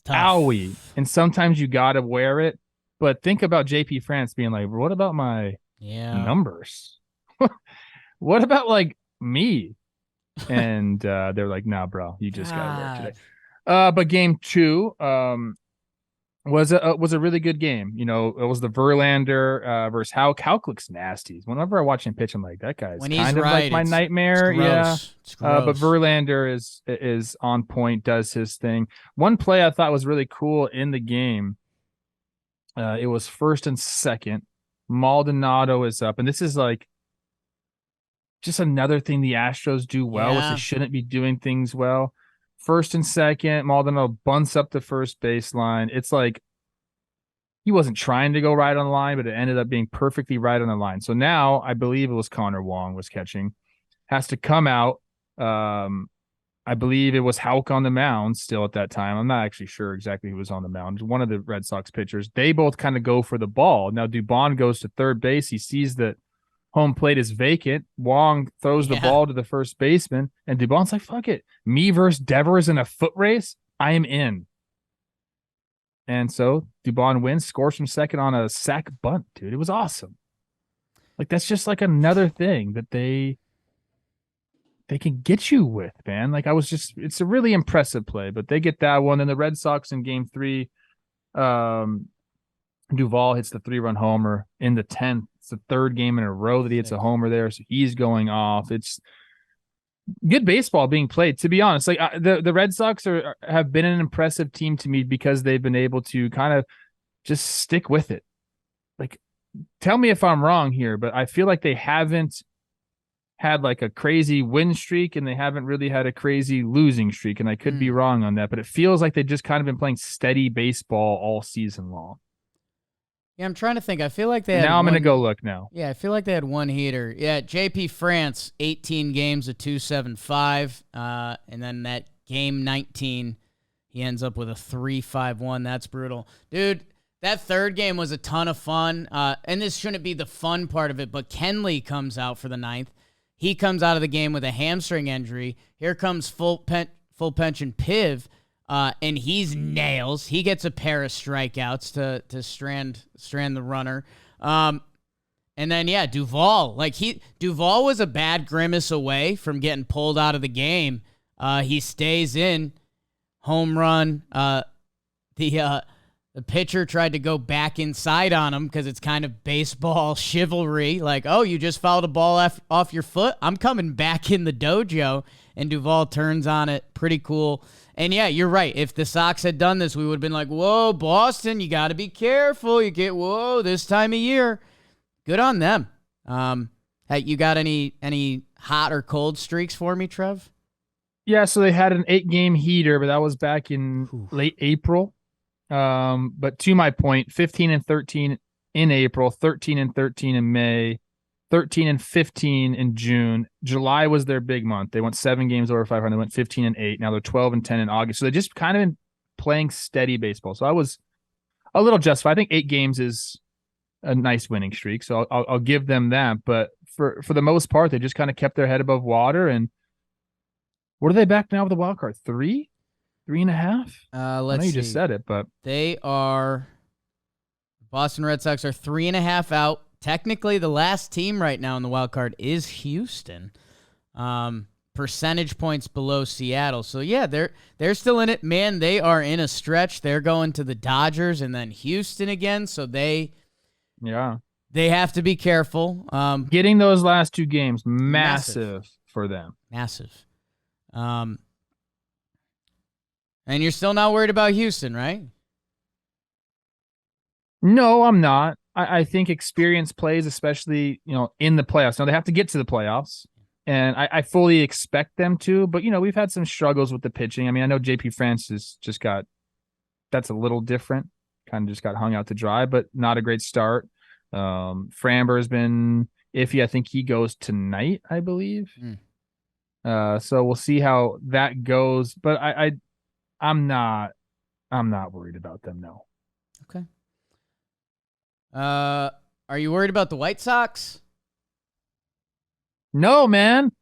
Owie. And sometimes you got to wear it. But think about JP France being like, what about my numbers? What about like me? And they're like, nah, bro, you just got to work today. But game 2, was a really good game. It was the Verlander versus Houck. Houck looks nasty. Whenever I watch him pitch, I'm like, that guy's kind of like my nightmare. It's gross. But Verlander is on point, does his thing. One play I thought was really cool in the game. It was 1st and 2nd. Maldonado is up, and this is like just another thing the Astros do well, which they shouldn't be doing things well. 1st and 2nd, Maldonado bunts up the first baseline. It's like he wasn't trying to go right on the line, but it ended up being perfectly right on the line. So now I believe it was Connor Wong was catching. Has to come out. I believe it was Houck on the mound still at that time. I'm not actually sure exactly who was on the mound. One of the Red Sox pitchers. They both kind of go for the ball. Now Dubon goes to third base. He sees that home plate is vacant. Wong throws the ball to the first baseman, and Dubon's like, fuck it. Me versus Devers in a foot race? I am in. And so Dubon wins, scores from second on a sac bunt, dude. It was awesome. Like, that's just like another thing that they can get you with, man. Like, it's a really impressive play, but they get that one. And the Red Sox in game 3, Duvall hits the 3-run homer in the 10th. It's the 3rd game in a row that he hits a homer there, so he's going off. It's good baseball being played, to be honest. Like the Red Sox have been an impressive team to me because they've been able to kind of just stick with it. Like, tell me if I'm wrong here, but I feel like they haven't had like a crazy win streak and they haven't really had a crazy losing streak, and I could be wrong on that, but it feels like they've just kind of been playing steady baseball all season long. Yeah, I'm trying to think. I feel like they had I'm going to go look now. Yeah, I feel like they had one heater. Yeah, JP France, 18 games of 2.75. And then that game 19, he ends up with a 3.51. That's brutal. Dude, that 3rd game was a ton of fun. And this shouldn't be the fun part of it, but Kenley comes out for the 9th. He comes out of the game with a hamstring injury. Here comes full pension Piv. And he's nails. He gets a pair of strikeouts to strand the runner. And then Duvall. Duvall was a bad grimace away from getting pulled out of the game. He stays in. Home run. The pitcher tried to go back inside on him because it's kind of baseball chivalry. Like, oh, you just fouled a ball off your foot? I'm coming back in the dojo. And Duvall turns on it. Pretty cool. And yeah, you're right. If the Sox had done this, we would have been like, whoa, Boston, you got to be careful. You get, this time of year. Good on them. Hey, you got any hot or cold streaks for me, Trev? Yeah, so they had an 8-game heater, but that was back in late April. But to my point, 15-13 in April, 13-13 in May, 13-15 in June. July was their big month. They went 7 games over 500. They went 15-8. Now they're 12-10 in August. So they just kind of been playing steady baseball. So I was a little justified. I think 8 games is a nice winning streak. So I'll give them that. But for the most part, they just kind of kept their head above water. And what are they back now with the wild card? 3? 3.5? I Let's know you see. just said it, but Boston Red Sox are 3.5 out. Technically, the last team right now in the wild card is Houston. Percentage points below Seattle. So yeah, they're still in it. Man, they are in a stretch. They're going to the Dodgers and then Houston again. So they have to be careful. Getting those last 2 games, massive for them. Massive. And you're still not worried about Houston, right? No, I'm not. I think experience plays, especially, in the playoffs. Now, they have to get to the playoffs, and I fully expect them to. But, we've had some struggles with the pitching. I mean, I know JP Francis that's a little different. Kind of just got hung out to dry, but not a great start. Framber's been iffy. I think he goes tonight, I believe. So we'll see how that goes. But I'm not worried about them, no. Okay. Are you worried about the White Sox? No, man.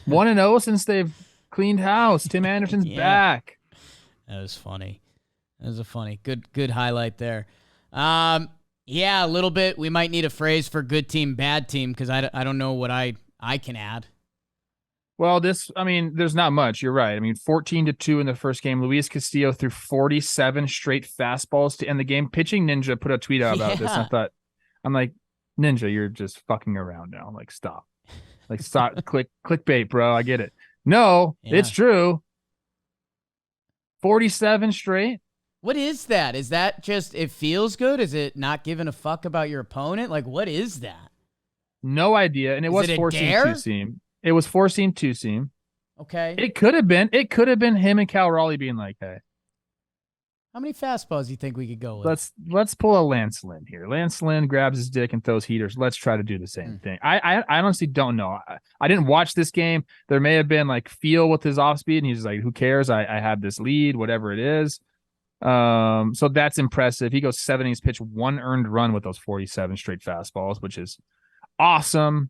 1-0 since they've cleaned house. Tim Anderson's back. That was funny. That was a funny, good highlight there. Yeah, a little bit. We might need a phrase for good team, bad team, because I don't know what I can add. Well, there's not much. You're right. 14-2 in the first game. Luis Castillo threw 47 straight fastballs to end the game. Pitching Ninja put a tweet out about this. I'm like, Ninja, you're just fucking around now. Like, stop. Like, stop. Clickbait, bro. I get it. No, It's true. 47 straight. What is that? Is that just it feels good? Is it not giving a fuck about your opponent? Like, what is that? No idea. And it was 4-seam, 2-seam. It was 4-seam, 2-seam. Okay. It could have been him and Cal Raleigh being like, hey. How many fastballs do you think we could go with? Let's pull a Lance Lynn here. Lance Lynn grabs his dick and throws heaters. Let's try to do the same thing. I honestly don't know. I didn't watch this game. There may have been like feel with his off speed, and he's like, who cares? I have this lead, whatever it is. So that's impressive. He goes 7 innings, pitched 1 earned run with those 47 straight fastballs, which is awesome.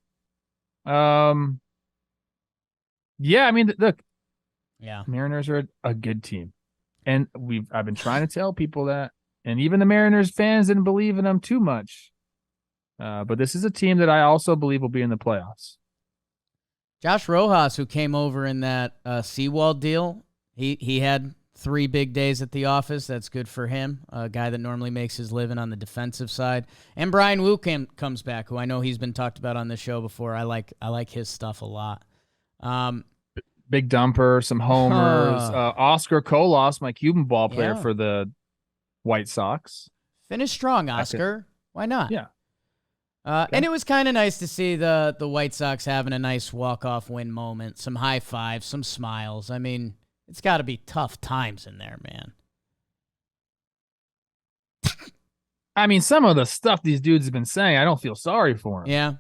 Yeah, look. Yeah. Mariners are a good team. And I've been trying to tell people that, and even the Mariners fans didn't believe in them too much. But this is a team that I also believe will be in the playoffs. Josh Rojas, who came over in that Seawald deal, he had 3 big days at the office. That's good for him, a guy that normally makes his living on the defensive side. And Brian Wu comes back, who I know he's been talked about on this show before. I like his stuff a lot. Big dumper, some homers. Oscar Colas, my Cuban ball player for the White Sox. Finish strong, Oscar. Why not? Yeah. And it was kind of nice to see the White Sox having a nice walk-off win moment, some high fives, some smiles. It's got to be tough times in there, man. Some of the stuff these dudes have been saying, I don't feel sorry for them. Yeah.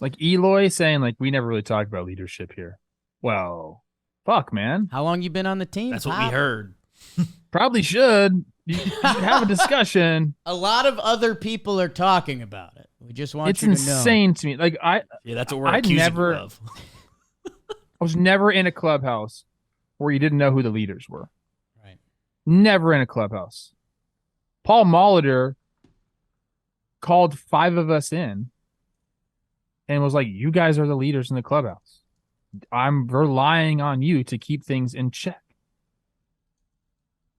Like Eloy saying, like, we never really talked about leadership here. Well, fuck, man. How long you been on the team? That's what we heard. Probably should. You should have a discussion. A lot of other people are talking about it. We just want it's you to know. It's insane to me. Like that's what we're accusing you of. I was never in a clubhouse where you didn't know who the leaders were. Right. Never in a clubhouse. Paul Molitor called 5 of us in and was like, you guys are the leaders in the clubhouse. I'm relying on you to keep things in check.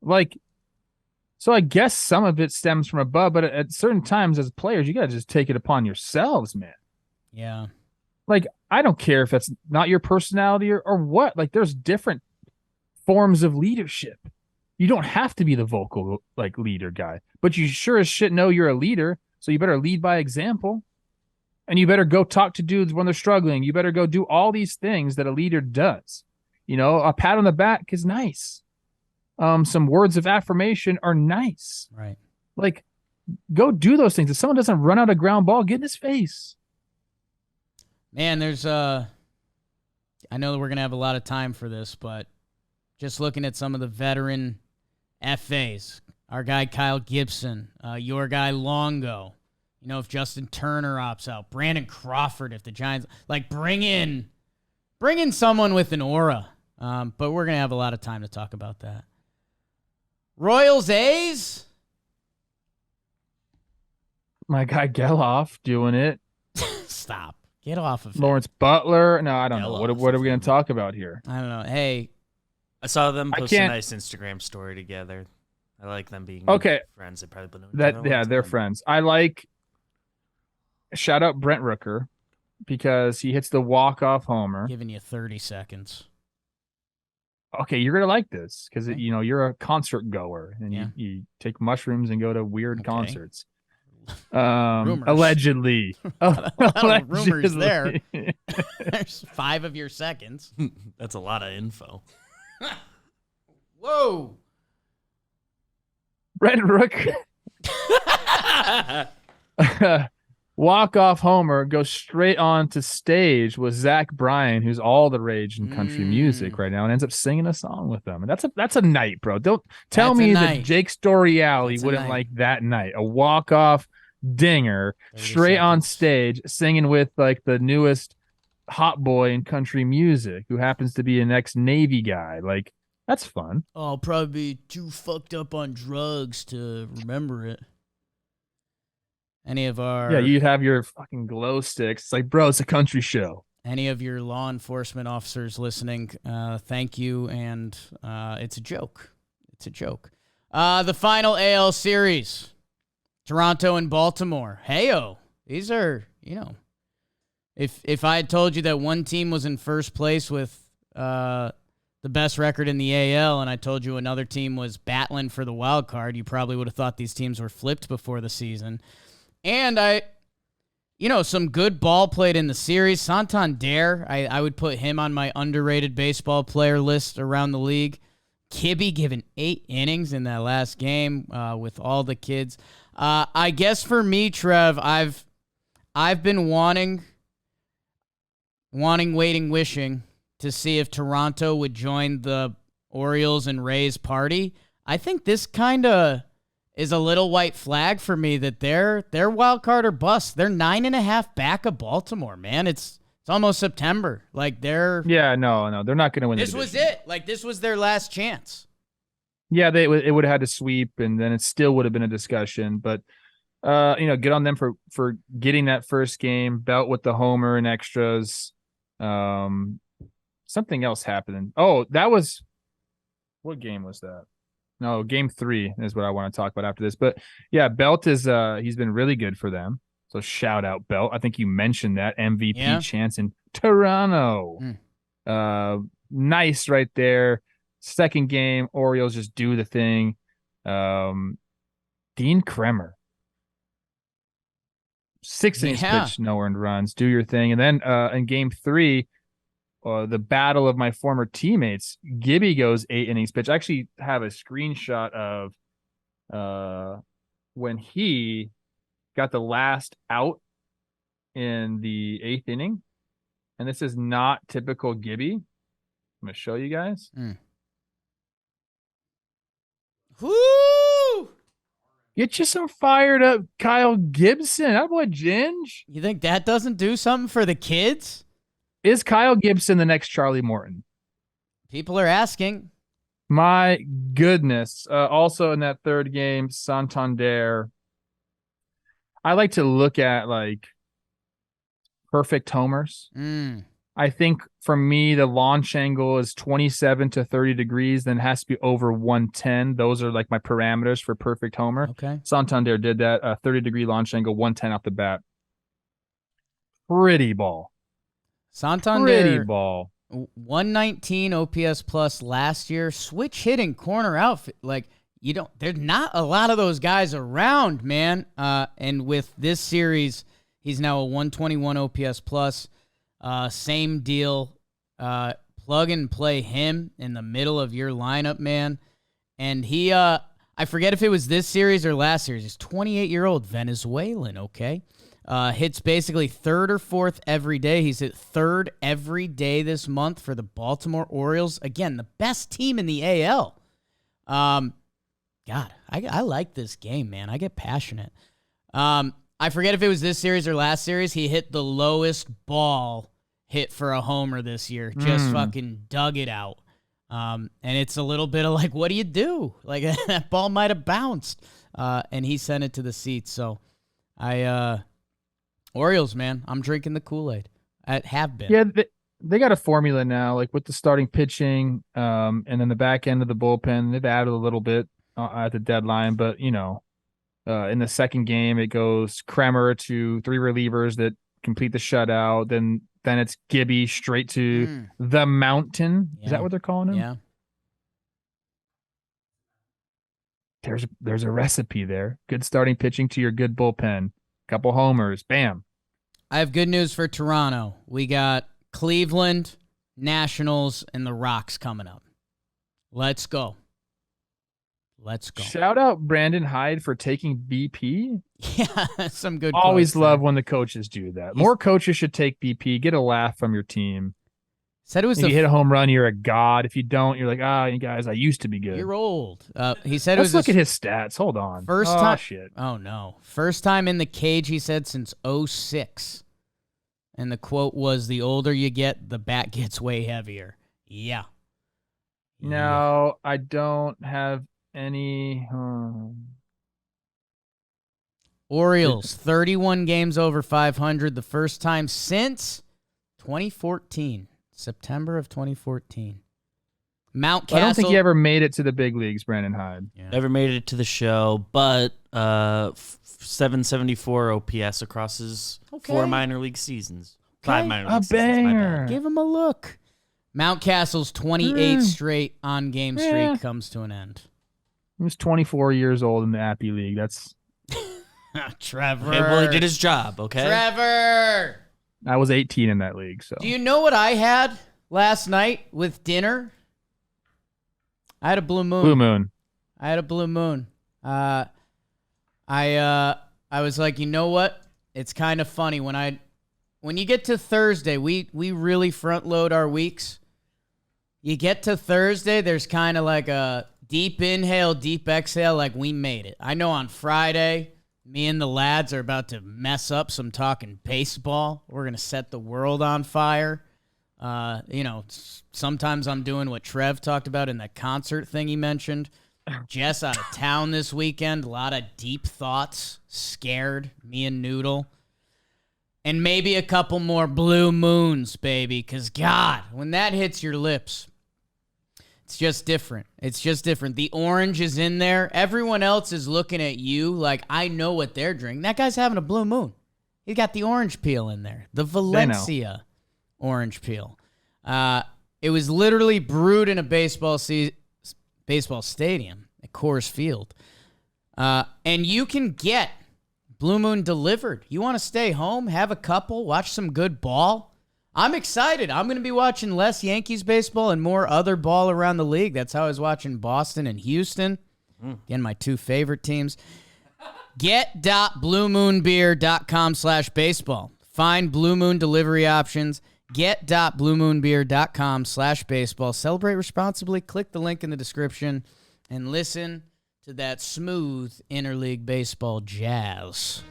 So I guess some of it stems from above, but at certain times as players, you got to just take it upon yourselves, man. Yeah. I don't care if that's not your personality or what. There's different forms of leadership. You don't have to be the vocal, leader guy, but you sure as shit know you're a leader, so you better lead by example. And you better go talk to dudes when they're struggling. You better go do all these things that a leader does. A pat on the back is nice. Some words of affirmation are nice. Right. Go do those things. If someone doesn't run out a ground ball, get in his face. Man, there's I know that we're going to have a lot of time for this, but just looking at some of the veteran FAs, our guy Kyle Gibson, your guy Longo, if Justin Turner opts out, Brandon Crawford, if the Giants bring in someone with an aura. But we're going to have a lot of time to talk about that. Royals A's? My guy Geloff doing it. Stop. Get off of Lawrence Butler. No, I don't know. Geloff. What are we going to talk about here? I don't know. Hey. I saw them post a nice Instagram story together. I like them being friends. They probably they're friends. I like shout out Brent Rooker because he hits the walk-off homer. Giving you 30 seconds. Okay, you're gonna like this because you're a concert goer and you take mushrooms and go to weird concerts. Allegedly, a lot of rumors there. There's 5 of your seconds. That's a lot of info. Whoa, Brent Rooker. Walk-off homer goes straight on to stage with Zach Bryan, who's all the rage in country music right now, and ends up singing a song with them. And that's a night, bro. Don't tell me that Jake Storiale wouldn't like that night. A walk-off dinger straight on stage singing with like the newest hot boy in country music who happens to be an ex-Navy guy. Like, that's fun. I'll probably be too fucked up on drugs to remember it. Any of our... you'd have your fucking glow sticks. It's like, bro, it's a country show. Any of your law enforcement officers listening, thank you, and it's a joke. It's a joke. The final AL series, Toronto and Baltimore. Heyo. These are, if I had told you that one team was in first place with the best record in the AL, and I told you another team was battling for the wild card, you probably would have thought these teams were flipped before the season. And some good ball played in the series. Santander, I would put him on my underrated baseball player list around the league. Kibbe given 8 innings in that last game with all the kids. I guess for me, Trev, I've been wanting, waiting, wishing to see if Toronto would join the Orioles and Rays party. I think this kind of is a little white flag for me that they're wild card or bust. They're 9.5 back of Baltimore, man. It's almost September. Like they're they're not going to win. This was it. Like this was their last chance. Yeah, it would have had to sweep, and then it still would have been a discussion. But good on them for getting that first game. Belt with the homer and extras. Something else happened. Oh, that was what game was that? No, game 3 is what I want to talk about after this. But yeah, Belt is he's been really good for them. So shout out Belt. I think you mentioned that MVP chance in Toronto. Nice right there. Second game, Orioles just do the thing. Dean Kremer. 6 innings pitched, no earned runs. Do your thing. And then in game 3, the battle of my former teammates, Gibby goes 8 innings pitch. I actually have a screenshot of when he got the last out in the 8th inning. And this is not typical Gibby. I'm going to show you guys. Woo! Get you some fired up Kyle Gibson. That boy Ginge. You think that doesn't do something for the kids? Is Kyle Gibson the next Charlie Morton? People are asking. My goodness. Also in that third game, Santander. I like to look at like perfect homers. I think for me, the launch angle is 27 to 30 degrees, then it has to be over 110. Those are like my parameters for perfect homer. Okay. Santander did that. 30-degree launch angle, 110 off the bat. Pretty ball. Santander. Pretty ball. 119 OPS plus last year. Switch hitting corner outfit. Like, there's not a lot of those guys around, man. And with this series, he's now a 121 OPS plus. Same deal. Plug and play him in the middle of your lineup, man. And he, I forget if it was this series or last series. He's 28-year-old Venezuelan, okay? Hits basically third or fourth every day. He's hit third every day this month for the Baltimore Orioles. Again, the best team in the AL. God, I like this game, man. I get passionate. I forget if it was this series or last series. He hit the lowest ball hit for a homer this year. Just fucking dug it out. And it's a little bit of like, what do you do? Like, that ball might have bounced. And he sent it to the seats. So Orioles, man, I'm drinking the Kool-Aid. I have been. Yeah, they got a formula now, like with the starting pitching, and then the back end of the bullpen. They've added a little bit at the deadline, but in the second game, it goes Kremer to 3 relievers that complete the shutout. Then it's Gibby straight to the mountain. Yeah. Is that what they're calling him? Yeah. There's a recipe there. Good starting pitching to your good bullpen. Couple homers. Bam. I have good news for Toronto. We got Cleveland, Nationals, and the Rocks coming up. Let's go. Shout out Brandon Hyde for taking BP. Yeah, some good Always love when the coaches do that. More coaches should take BP. Get a laugh from your team. Said it was if you hit a home run, you're a god. If you don't, you're like, you guys, I used to be good. You're old. He said Let's look at his stats. Hold on. First time. Shit. Oh, no. First time in the cage, he said, since 2006. And the quote was, the older you get, the bat gets way heavier. Yeah. No, I don't have any. Orioles, 31 games over 500, the first time since 2014. September of 2014. Mount Castle. I don't think he ever made it to the big leagues, Brandon Hyde. Yeah. Never made it to the show, but 774 OPS across his 4 minor league seasons. 5 minor league seasons. Banger. Give him a look. Mount Castle's 28 straight on-game streak comes to an end. He was 24 years old in the Appy League. That's Trevor. Okay, well, he did his job, okay? Trevor! I was 18 in that league. So. Do you know what I had last night with dinner? I had a blue moon. Blue moon. I had a blue moon. I was like, you know what? It's kind of funny when you get to Thursday, we really front load our weeks. You get to Thursday, there's kind of like a deep inhale, deep exhale, like we made it. I know on Friday, me and the lads are about to mess up some talking baseball. We're going to set the world on fire. Sometimes I'm doing what Trev talked about in that concert thing he mentioned. Jess out of town this weekend. A lot of deep thoughts. Scared. Me and Noodle. And maybe a couple more blue moons, baby. Because, God, when that hits your lips, it's just different. It's just different. The orange is in there. Everyone else is looking at you like, I know what they're drinking. That guy's having a blue moon. He got the orange peel in there. The Valencia orange peel. It was literally brewed in a baseball stadium at Coors Field. And you can get Blue Moon delivered. You want to stay home, have a couple, watch some good ball? I'm excited. I'm going to be watching less Yankees baseball and more other ball around the league. That's how I was watching Boston and Houston. Again, my 2 favorite teams. Get.bluemoonbeer.com/baseball. Find Blue Moon delivery options. Get.bluemoonbeer.com/baseball. Celebrate responsibly. Click the link in the description and listen to that smooth interleague baseball jazz.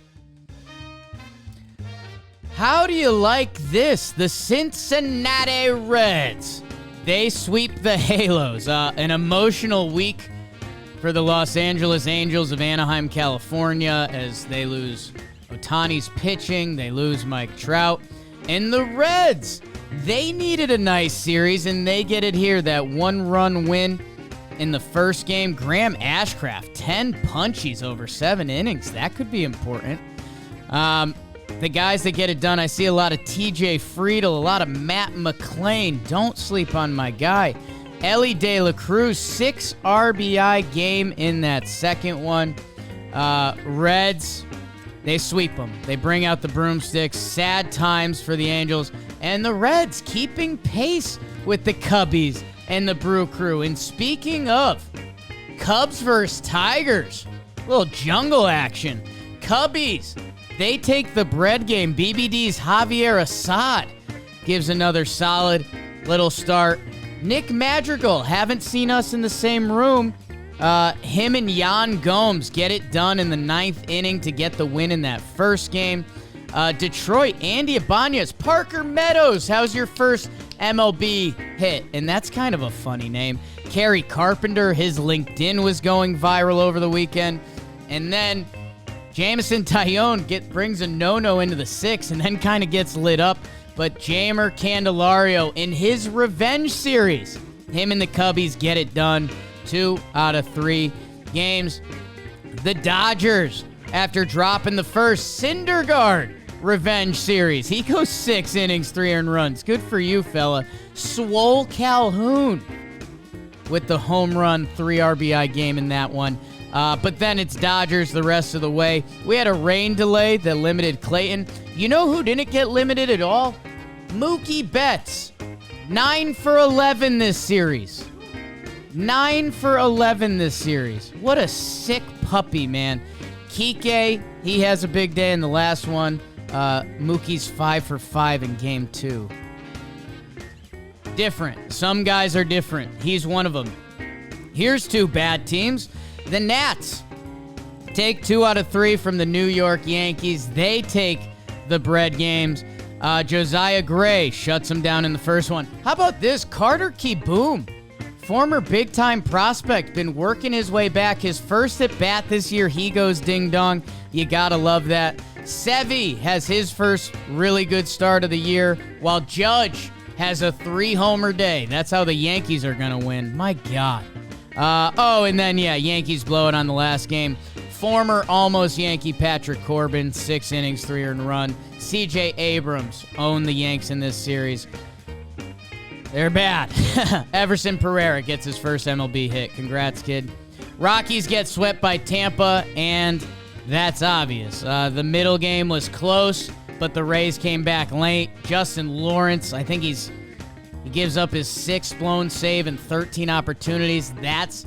How do you like this? The Cincinnati Reds. They sweep the Halos. An emotional week for the Los Angeles Angels of Anaheim, California, as they lose Ohtani's pitching. They lose Mike Trout. And the Reds, they needed a nice series, and they get it here. That 1-run win in the first game. Graham Ashcraft, 10 punchies over 7 innings. That could be important. The guys that get it done, I see a lot of TJ Friedel, a lot of Matt McClain. Don't sleep on my guy. Ellie De La Cruz, 6 RBI game in that second one. Reds, they sweep them. They bring out the broomsticks. Sad times for the Angels. And the Reds keeping pace with the Cubbies and the Brew Crew. And speaking of Cubs versus Tigers, a little jungle action. Cubbies, they take the bread game. BBD's Javier Assad gives another solid little start. Nick Madrigal, haven't seen us in the same room. Him and Yan Gomes get it done in the 9th inning to get the win in that first game. Detroit, Andy Ibanez, Parker Meadows. How's your first MLB hit, and that's kind of a funny name. Kerry Carpenter, his LinkedIn was going viral over the weekend. And then Jameson Taillon brings a no-no into the 6th and then kind of gets lit up. But Jamer Candelario in his revenge series, him and the Cubbies get it done. 2 out of 3 games. The Dodgers, after dropping the first, Syndergaard revenge series. He goes 6 innings, 3 earned runs. Good for you, fella. Swole Calhoun with the home run 3 RBI game in that one. But then it's Dodgers the rest of the way. We had a rain delay that limited Clayton. You know who didn't get limited at all? Mookie Betts. 9 for 11 this series. 9 for 11 this series. What a sick puppy, man. Kike, he has a big day in the last one. Mookie's 5 for 5 in game 2. Different. Some guys are different. He's one of them. Here's 2 bad teams. The Nats take 2 out of 3 from the New York Yankees. They take the bread games. Josiah Gray shuts them down in the first one. How about this? Carter Kieboom, former big-time prospect, been working his way back. His first at-bat this year, he goes ding-dong. You gotta love that. Sevy has his first really good start of the year, while Judge has a 3-homer day. That's how the Yankees are going to win. My God. And then, Yankees blow it on the last game. Former almost Yankee Patrick Corbin, 6 innings, 3 earned run. C.J. Abrams owned the Yanks in this series. They're bad. Everson Pereira gets his first MLB hit. Congrats, kid. Rockies get swept by Tampa, and that's obvious. The middle game was close, but the Rays came back late. Justin Lawrence, I think he gives up his 6th blown save and 13 opportunities. That's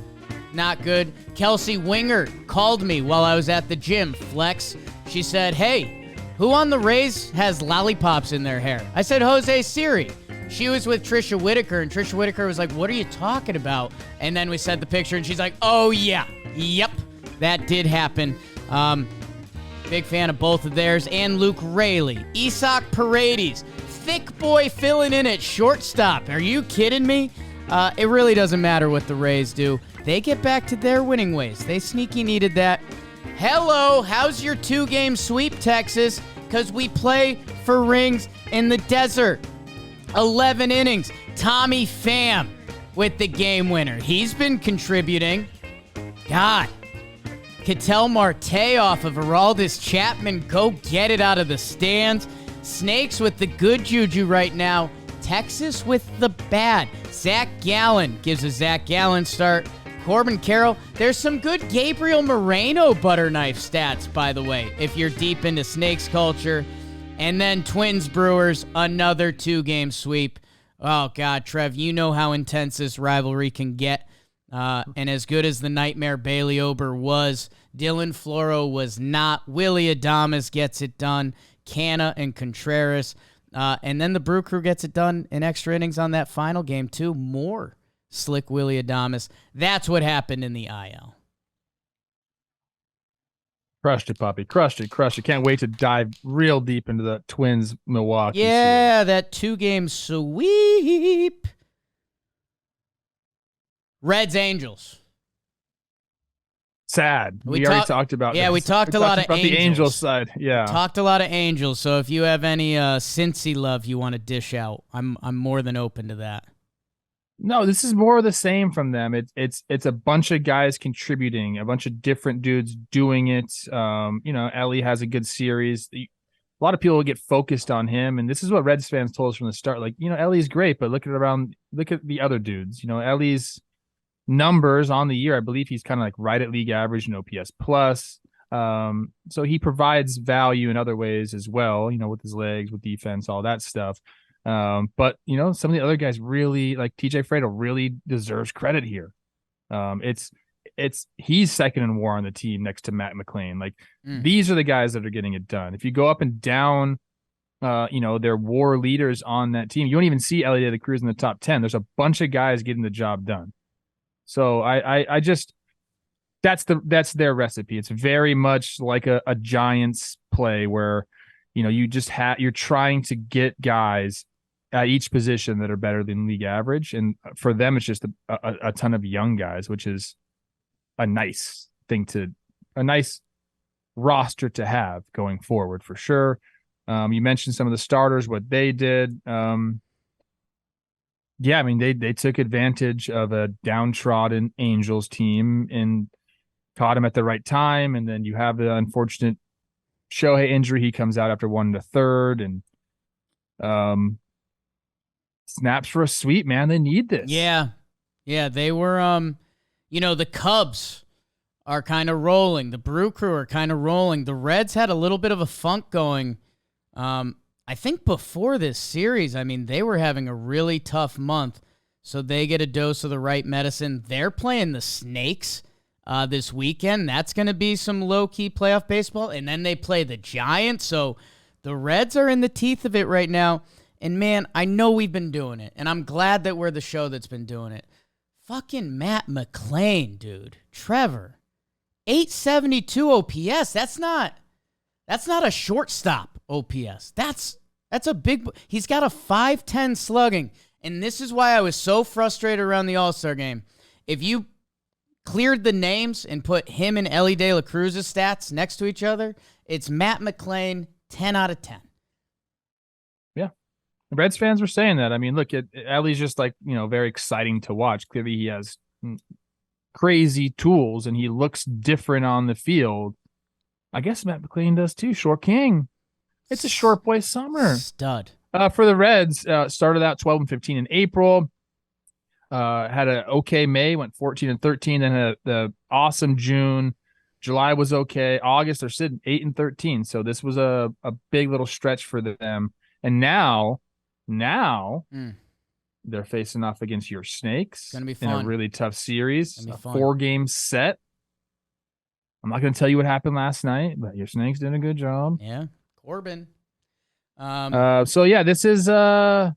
not good. Kelsey Wingert called me while I was at the gym. Flex. She said, "Hey, who on the Rays has lollipops in their hair?" I said, "Jose Siri." She was with Trisha Whitaker, and Trisha Whitaker was like, "What are you talking about?" And then we said the picture, and she's like, "Oh, yeah. Yep. That did happen." Big fan of both of theirs. And Luke Raley. Isak Paredes. Thick boy filling in at shortstop. Are you kidding me? It really doesn't matter what the Rays do. They get back to their winning ways. They sneaky needed that. Hello, how's your 2-game sweep, Texas? Because we play for rings in the desert. 11 innings. Tommy Pham with the game winner. He's been contributing. God. Ketel Marte off of Aroldis Chapman. Go get it out of the stands. Snakes with the good juju right now. Texas with the bad. Zach Gallen gives a Zach Gallen start. Corbin Carroll. There's some good Gabriel Moreno butter knife stats, by the way, if you're deep into Snakes culture. And then Twins Brewers, another 2-game sweep. Oh, God, Trev, you know how intense this rivalry can get. And as good as the Nightmare Bailey Ober was, Dylan Floro was not. Willy Adames gets it done. Canna and Contreras. And then the Brew Crew gets it done in extra innings on that final game, too. More slick Willy Adames. That's what happened in the IL. Crushed it, Poppy. Crushed it. Can't wait to dive real deep into the Twins Milwaukee Yeah, series. That 2-game sweep. Reds Angels. Sad. We already talked about this. We talked a lot about the Angels side. Yeah. Talked a lot of Angels, so if you have any Cincy love you want to dish out, I'm more than open to that. No, this is more of the same from them. It's a bunch of guys contributing, a bunch of different dudes doing it. Ellie has a good series. A lot of people get focused on him, and this is what Reds fans told us from the start. Like, Ellie's great, but look at the other dudes. Ellie's numbers on the year, I believe he's kind of like right at league average in OPS plus. So he provides value in other ways as well, with his legs, with defense, all that stuff. But some of the other guys really, like TJ Fredo, really deserves credit here. He's second in WAR on the team next to Matt McClain. Like these are the guys that are getting it done. If you go up and down, their WAR leaders on that team, you don't even see Elliot de la Cruz in the top 10. There's a bunch of guys getting the job done. So I just, that's their recipe. It's very much like a Giants play where, you're trying to get guys at each position that are better than league average. And for them, it's just a ton of young guys, which is a nice roster to have going forward for sure. You mentioned some of the starters, what they did. Yeah, I mean, they took advantage of a downtrodden Angels team and caught him at the right time. And then you have the unfortunate Shohei injury. He comes out after 1 1/3 and snaps for a sweep, man. They need this. Yeah. They were, the Cubs are kind of rolling. The Brew Crew are kind of rolling. The Reds had a little bit of a funk going. I think before this series, I mean, they were having a really tough month, so they get a dose of the right medicine. They're playing the Snakes this weekend. That's going to be some low-key playoff baseball, and then they play the Giants, so the Reds are in the teeth of it right now, and man, I know we've been doing it, and I'm glad that we're the show that's been doing it. Fucking Matt McClain, dude. Trevor. 872 OPS. That's not a shortstop OPS. That's a big. He's got a 510 slugging, and this is why I was so frustrated around the All-Star game. If you cleared the names and put him and Ellie De La Cruz's stats next to each other, it's Matt McClain 10 out of 10. Yeah, the Reds fans were saying that. I mean, look, Ellie's just very exciting to watch. Clearly, he has crazy tools and he looks different on the field. I guess Matt McClain does too. Short King. It's a short boy summer. Stud. For the Reds, started out 12-15 in April. Had an okay May, went 14-13, then had the awesome June. July was okay. August, they're sitting 8-13. So this was a big little stretch for them. And now they're facing off against your Snakes. It's gonna be fun. In a really tough series. A 4-game set. I'm not going to tell you what happened last night, but your Snakes did a good job. Yeah. Corbin. So yeah, this is I'm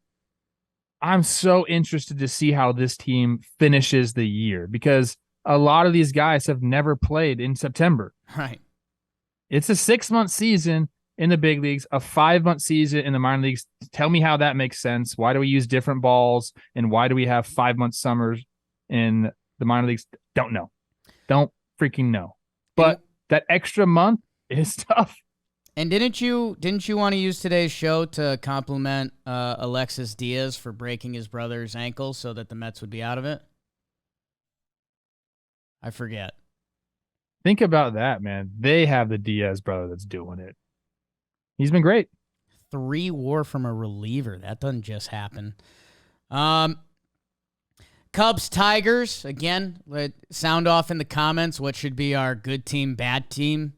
so interested to see how this team finishes the year because a lot of these guys have never played in September. Right. It's a 6-month season in the big leagues, a 5-month season in the minor leagues. Tell me how that makes sense. Why do we use different balls and why do we have 5-month summers in the minor leagues? Don't know. Don't freaking know. But that extra month is tough. And didn't you want to use today's show to compliment Alexis Diaz for breaking his brother's ankle so that the Mets would be out of it? I forget. Think about that, man. They have the Diaz brother that's doing it. He's been great. 3 WAR from a reliever. That doesn't just happen. Cubs, Tigers, again, sound off in the comments what should be our good team, bad team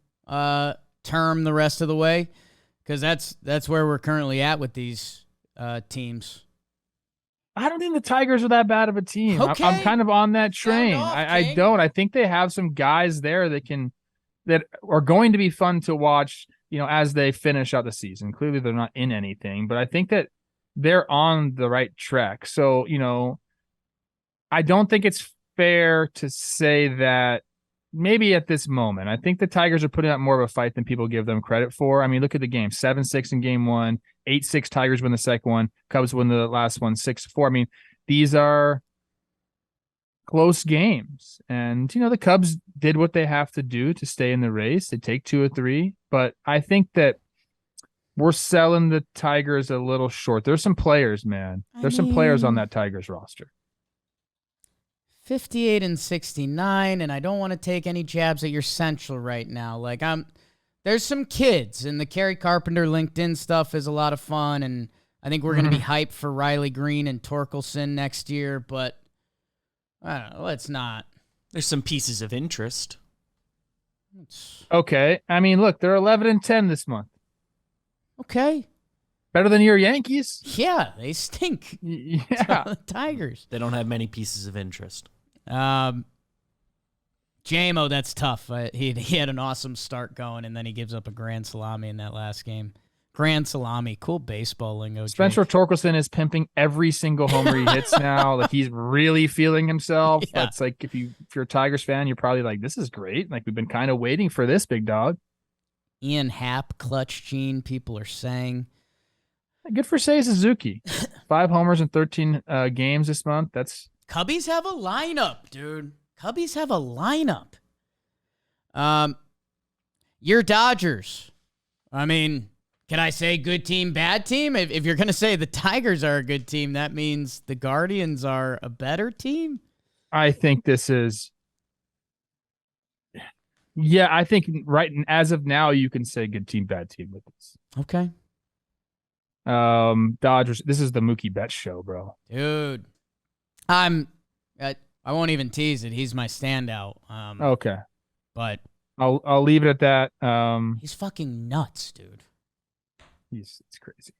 term the rest of the way, because that's where we're currently at with these teams. I don't think the Tigers are that bad of a team. Okay. I'm kind of on that train. I don't. I think they have some guys there that are going to be fun to watch, as they finish out the season. Clearly, they're not in anything, but I think that they're on the right track. So, I don't think it's fair to say that maybe at this moment. I think the Tigers are putting up more of a fight than people give them credit for. I mean, look at the game. 7-6 in game 1, 8-6 Tigers win the second one, Cubs win the last one 6-4. I mean, these are close games. And, the Cubs did what they have to do to stay in the race. They take 2 or 3. But I think that we're selling the Tigers a little short. There's some players, man. There's some players on that Tigers roster. 58-69, and I don't want to take any jabs at your Central right now. There's some kids, and the Kerry Carpenter LinkedIn stuff is a lot of fun, and I think we're going to be hyped for Riley Green and Torkelson next year, but I don't know, let's not. There's some pieces of interest. Okay. I mean, look, they're 11-10 this month. Okay. Better than your Yankees. Yeah, they stink. Yeah. The Tigers. They don't have many pieces of interest. JMO, that's tough. He had an awesome start going, and then he gives up a grand salami in that last game. Grand salami. Cool baseball lingo. Spencer Torkelson is pimping every single homer he hits now. Like, he's really feeling himself. Yeah. That's like, if you're a Tigers fan, you're probably like, this is great. Like, we've been kind of waiting for this, big dog. Ian Happ, clutch gene, people are saying. Good for Seiya Suzuki. 5 homers in 13 games this month. That's Cubbies have a lineup, dude. Cubbies have a lineup. Your Dodgers. I mean, can I say good team, bad team? If you're going to say the Tigers are a good team, that means the Guardians are a better team? I think this is... Yeah, I think right as of now, you can say good team, bad team with this. Okay. Dodgers, this is the Mookie Betts show, bro. Dude. I won't even tease it. He's my standout. Okay. But I'll leave it at that. He's fucking nuts, dude. It's crazy.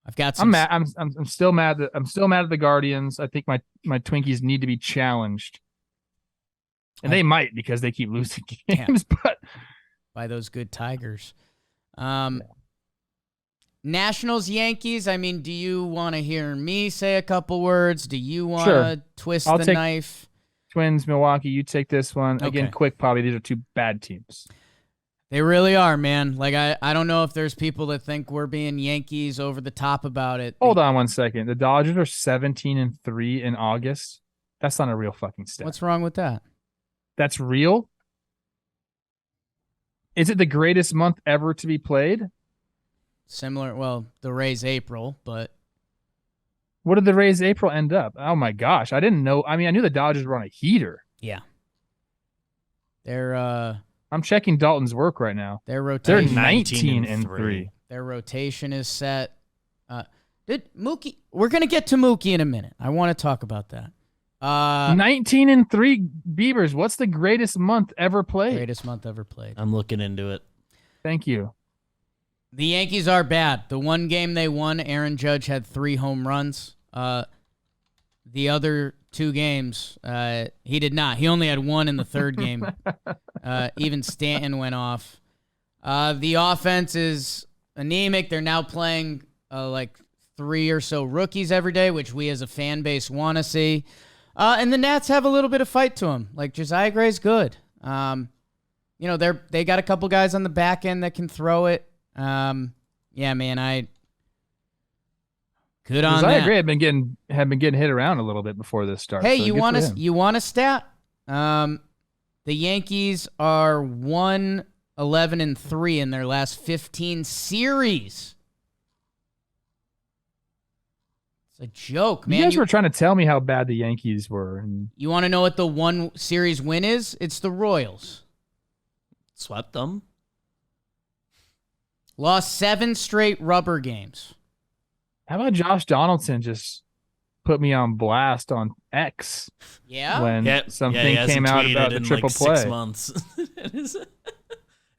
I've got some. I'm still mad that I'm still mad at the Guardians. I think my Twinkies need to be challenged. And they might because they keep losing games, but by those good Tigers. Nationals, Yankees. I mean, do you want to hear me say a couple words? Do you want to twist the knife? Twins, Milwaukee, you take this one. Okay. Again, quick, probably these are 2 bad teams. They really are, man. Like, I don't know if there's people that think we're being Yankees over the top about it. Hold on one second. The Dodgers are 17-3 in August. That's not a real fucking stat. What's wrong with that? That's real? Is it the greatest month ever to be played? Similar, well, the Rays April, but... What did the Rays April end up? Oh, my gosh. I didn't know. I mean, I knew the Dodgers were on a heater. Yeah. They're... I'm checking Dalton's work right now. Their rotation... They're 19-3. Their rotation is set. Did Mookie... We're going to get to Mookie in a minute. I want to talk about that. 19-3 Beavers. What's the greatest month ever played? Greatest month ever played. I'm looking into it. Thank you. The Yankees are bad. The one game they won, Aaron Judge had 3 home runs. The other 2 games, he did not. He only had 1 in the third game. Even Stanton went off. The offense is anemic. They're now playing like 3 or so rookies every day, which we as a fan base want to see. And the Nats have a little bit of fight to them. Like, Josiah Gray's good. You know, they got a couple guys on the back end that can throw it. Yeah, man, good on Josiah that. Gray had been getting hit around a little bit before this start. Hey, so you want a stat? The Yankees are 1-11-3 in their last 15 series. A joke, man. You guys were trying to tell me how bad the Yankees were. And you want to know what the one series win is? It's the Royals. Swept them. Lost 7 straight rubber games. How about Josh Donaldson just put me on blast on X? Yeah? When something came out about the triple play. 6 months.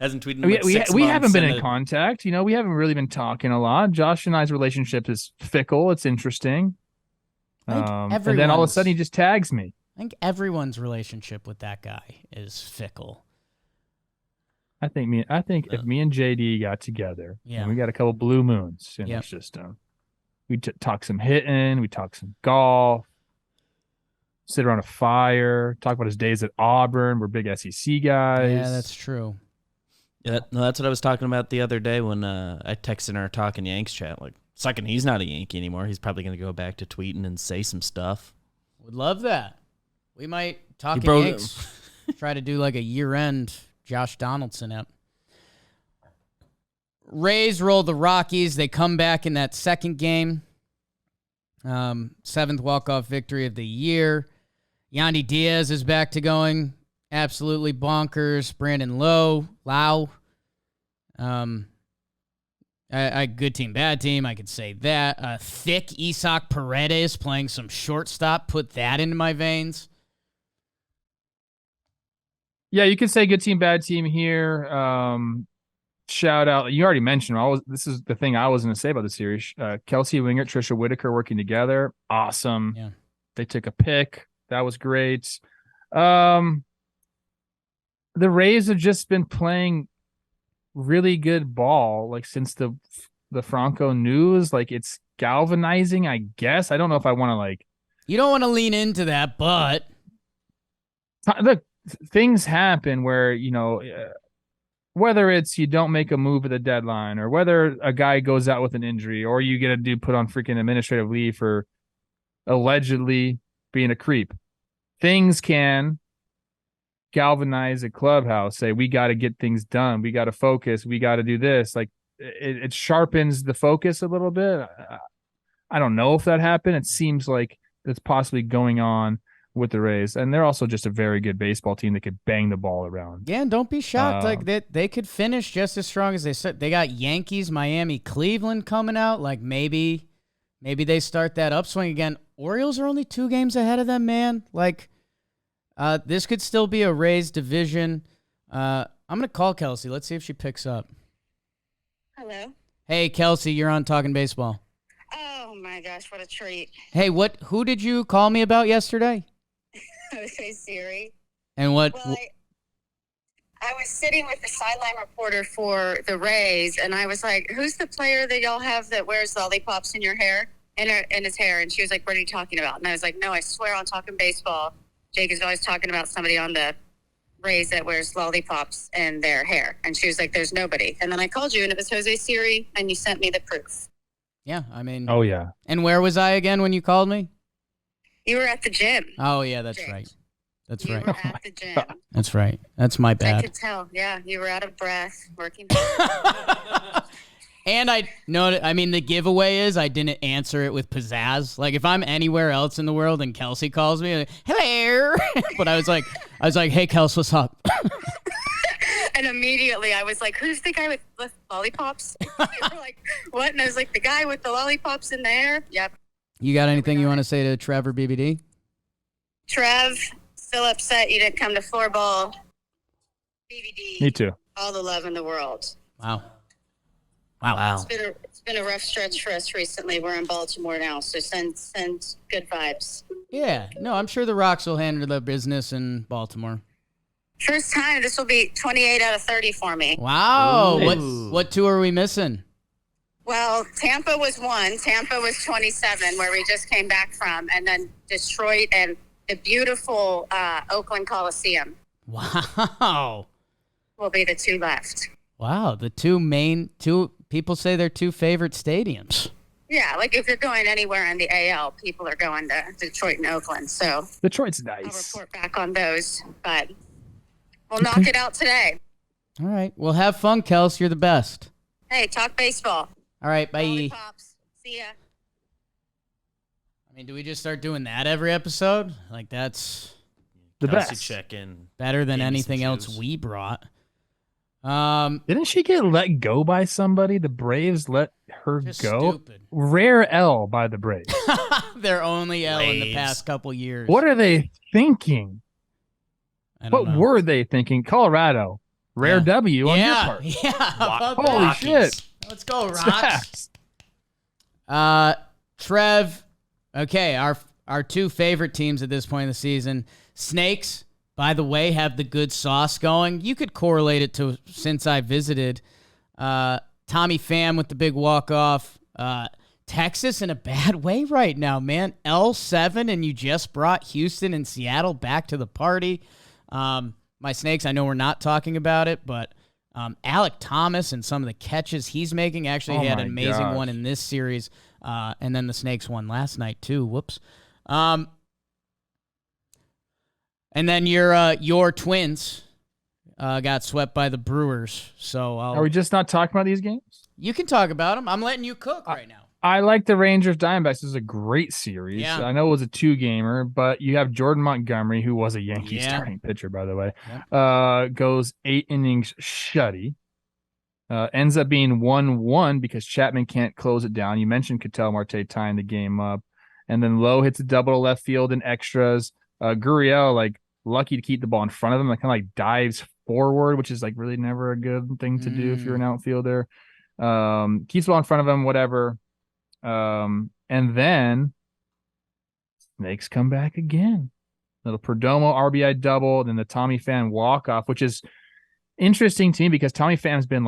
Hasn't tweeted in we 6 months. We haven't been in contact. You know, we haven't really been talking a lot. Josh and I's relationship is fickle. It's interesting. And then all of a sudden he just tags me. I think everyone's relationship with that guy is fickle. I think if me and JD got together, and we got a couple blue moons in our system, we talk some hitting, we talk some golf, sit around a fire, talk about his days at Auburn. We're big SEC guys. Yeah, that's true. Yeah, no, that's what I was talking about the other day when I texted our Talkin' Yanks chat. Like, second, he's not a Yankee anymore. He's probably going to go back to tweeting and say some stuff. Would love that. We might Talkin' Yanks try to do like a year-end Josh Donaldson app. Rays roll the Rockies. They come back in that second game. 7th walk-off victory of the year. Yandy Diaz is back to going absolutely bonkers. Brandon Lau. Good team, bad team. I could say that. Thick Isaac Paredes playing some shortstop. Put that into my veins. Yeah, you can say good team, bad team here. Shout out. You already mentioned. This is the thing I was going to say about the series. Kelsey, Wingert, Trisha Whitaker working together. Awesome. Yeah. They took a pick. That was great. The Rays have just been playing really good ball, like since the Franco news. Like, it's galvanizing, I guess. I don't know if I want to like. You don't want to lean into that, but look, things happen where whether it's you don't make a move at the deadline or whether a guy goes out with an injury or you get a dude put on freaking administrative leave for allegedly being a creep, things can galvanize a clubhouse, say, we got to get things done. We got to focus. We got to do this. Like it sharpens the focus a little bit. I don't know if that happened. It seems like that's possibly going on with the Rays, and they're also just a very good baseball team that could bang the ball around. Yeah, and don't be shocked. Like they could finish just as strong as they said. They got Yankees, Miami, Cleveland coming out. Like maybe they start that upswing again. Orioles are only 2 games ahead of them, man. Like this could still be a Rays division. I'm gonna call Kelsey. Let's see if she picks up. Hello. Hey, Kelsey, you're on Talking Baseball. Oh my gosh, what a treat! Hey, who did you call me about yesterday? Okay, Siri. And what? Well, I was sitting with the sideline reporter for the Rays, and I was like, "Who's the player that y'all have that wears lollipops in your hair, in his hair?" And she was like, "What are you talking about?" And I was like, "No, I swear on Talking Baseball, Jake is always talking about somebody on the Rays that wears lollipops in their hair." And she was like, "There's nobody." And then I called you, and it was Jose Siri, and you sent me the proof. Yeah, I mean. Oh yeah. And where was I again when you called me? You were at the gym. Oh yeah, that's Jake. right. That's You right. were at the gym. That's right. That's my I bad. could tell. Yeah, you were out of breath, working. And the giveaway is I didn't answer it with pizzazz. Like if I'm anywhere else in the world and Kelsey calls me, like, hello. But I was like, hey, Kels, what's up? And immediately I was like, who's the guy with lollipops? You were like, what? And I was like, the guy with the lollipops in the hair? Yep. You got anything you want to say to Trevor BBD? Trev, still upset you didn't come to floorball. BBD. Me too. All the love in the world. Wow. It's been a rough stretch for us recently. We're in Baltimore now, so send good vibes. Yeah. No, I'm sure the Rocks will handle their business in Baltimore. First time. This will be 28 out of 30 for me. Wow. Ooh. What two are we missing? Well, Tampa was 1. Tampa was 27, where we just came back from. And then Detroit and the beautiful Oakland Coliseum Wow. will be the 2 left. Wow. The two people say they're 2 favorite stadiums. Yeah, like if you're going anywhere in the AL, people are going to Detroit and Oakland. So Detroit's I'll nice. report back on those. But we'll knock it out today. All right. Well, have fun, Kels. You're the best. Hey, talk baseball. All right. Bye. Lollipops. See ya. I mean, do we just start doing that every episode? Like that's The Kelsey best. check-in. better than Give me some anything else juice. we brought. Didn't she get let go by somebody? The Braves let her Just go. stupid. Rare L by the Braves. Their only L in the Braves. past couple years. What are they thinking? I don't What know. were they thinking? Colorado. Rare Yeah. W on your Yeah, part. yeah. How about Holy that? shit. Let's go, Rocks. Fast. Trev. Okay, our 2 favorite teams at this point in the season. Snakes, by the way, have the good sauce going. You could correlate it to since I visited. Tommy Pham with the big walk-off. Texas in a bad way right now, man. L7, and you just brought Houston and Seattle back to the party. My Snakes, I know we're not talking about it, but Alec Thomas and some of the catches he's making. Actually, he had an amazing one in this series. And then the Snakes won last night, too. Whoops. And then your Twins got swept by the Brewers. So Are we just not talking about these games? you can talk about them. I'm letting you cook right now. I like the Rangers Diamondbacks. This is a great series. Yeah. I know it was a 2-gamer, but you have Jordan Montgomery, who was a Yankee Yeah. starting pitcher, by the way. Goes 8 innings shutty. Ends up being 1-1 because Chapman can't close it down. You mentioned Ketel Marte tying the game up. And then Lowe hits a double to left field in extras. Gurriel, lucky to keep the ball in front of him. Kind of dives forward, which is really never a good thing to do if you're an outfielder. Keeps the ball in front of him, whatever. And then Snakes come back again. Little Perdomo RBI double, then the Tommy Pham walk-off, which is interesting to me because Tommy Pham's been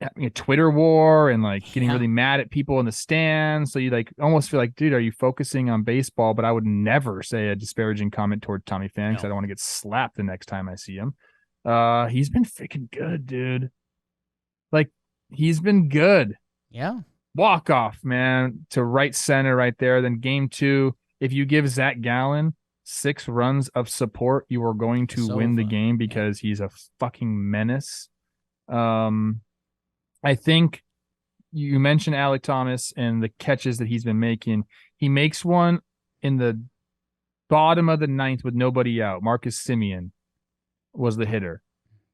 having a Twitter war and getting really mad at people in the stands. So you almost feel dude, are you focusing on baseball? But I would never say a disparaging comment toward Tommy Pham because I don't want to get slapped the next time I see him. He's been freaking good, dude. Like, he's been good. Yeah. Walk off, man, to right center right there. Then game 2, if you give Zach Gallen 6 runs of support, you are going to win the game because he's a fucking menace. I think you mentioned Alec Thomas and the catches that he's been making. He makes one in the bottom of the 9th with nobody out. Marcus Semien was the hitter.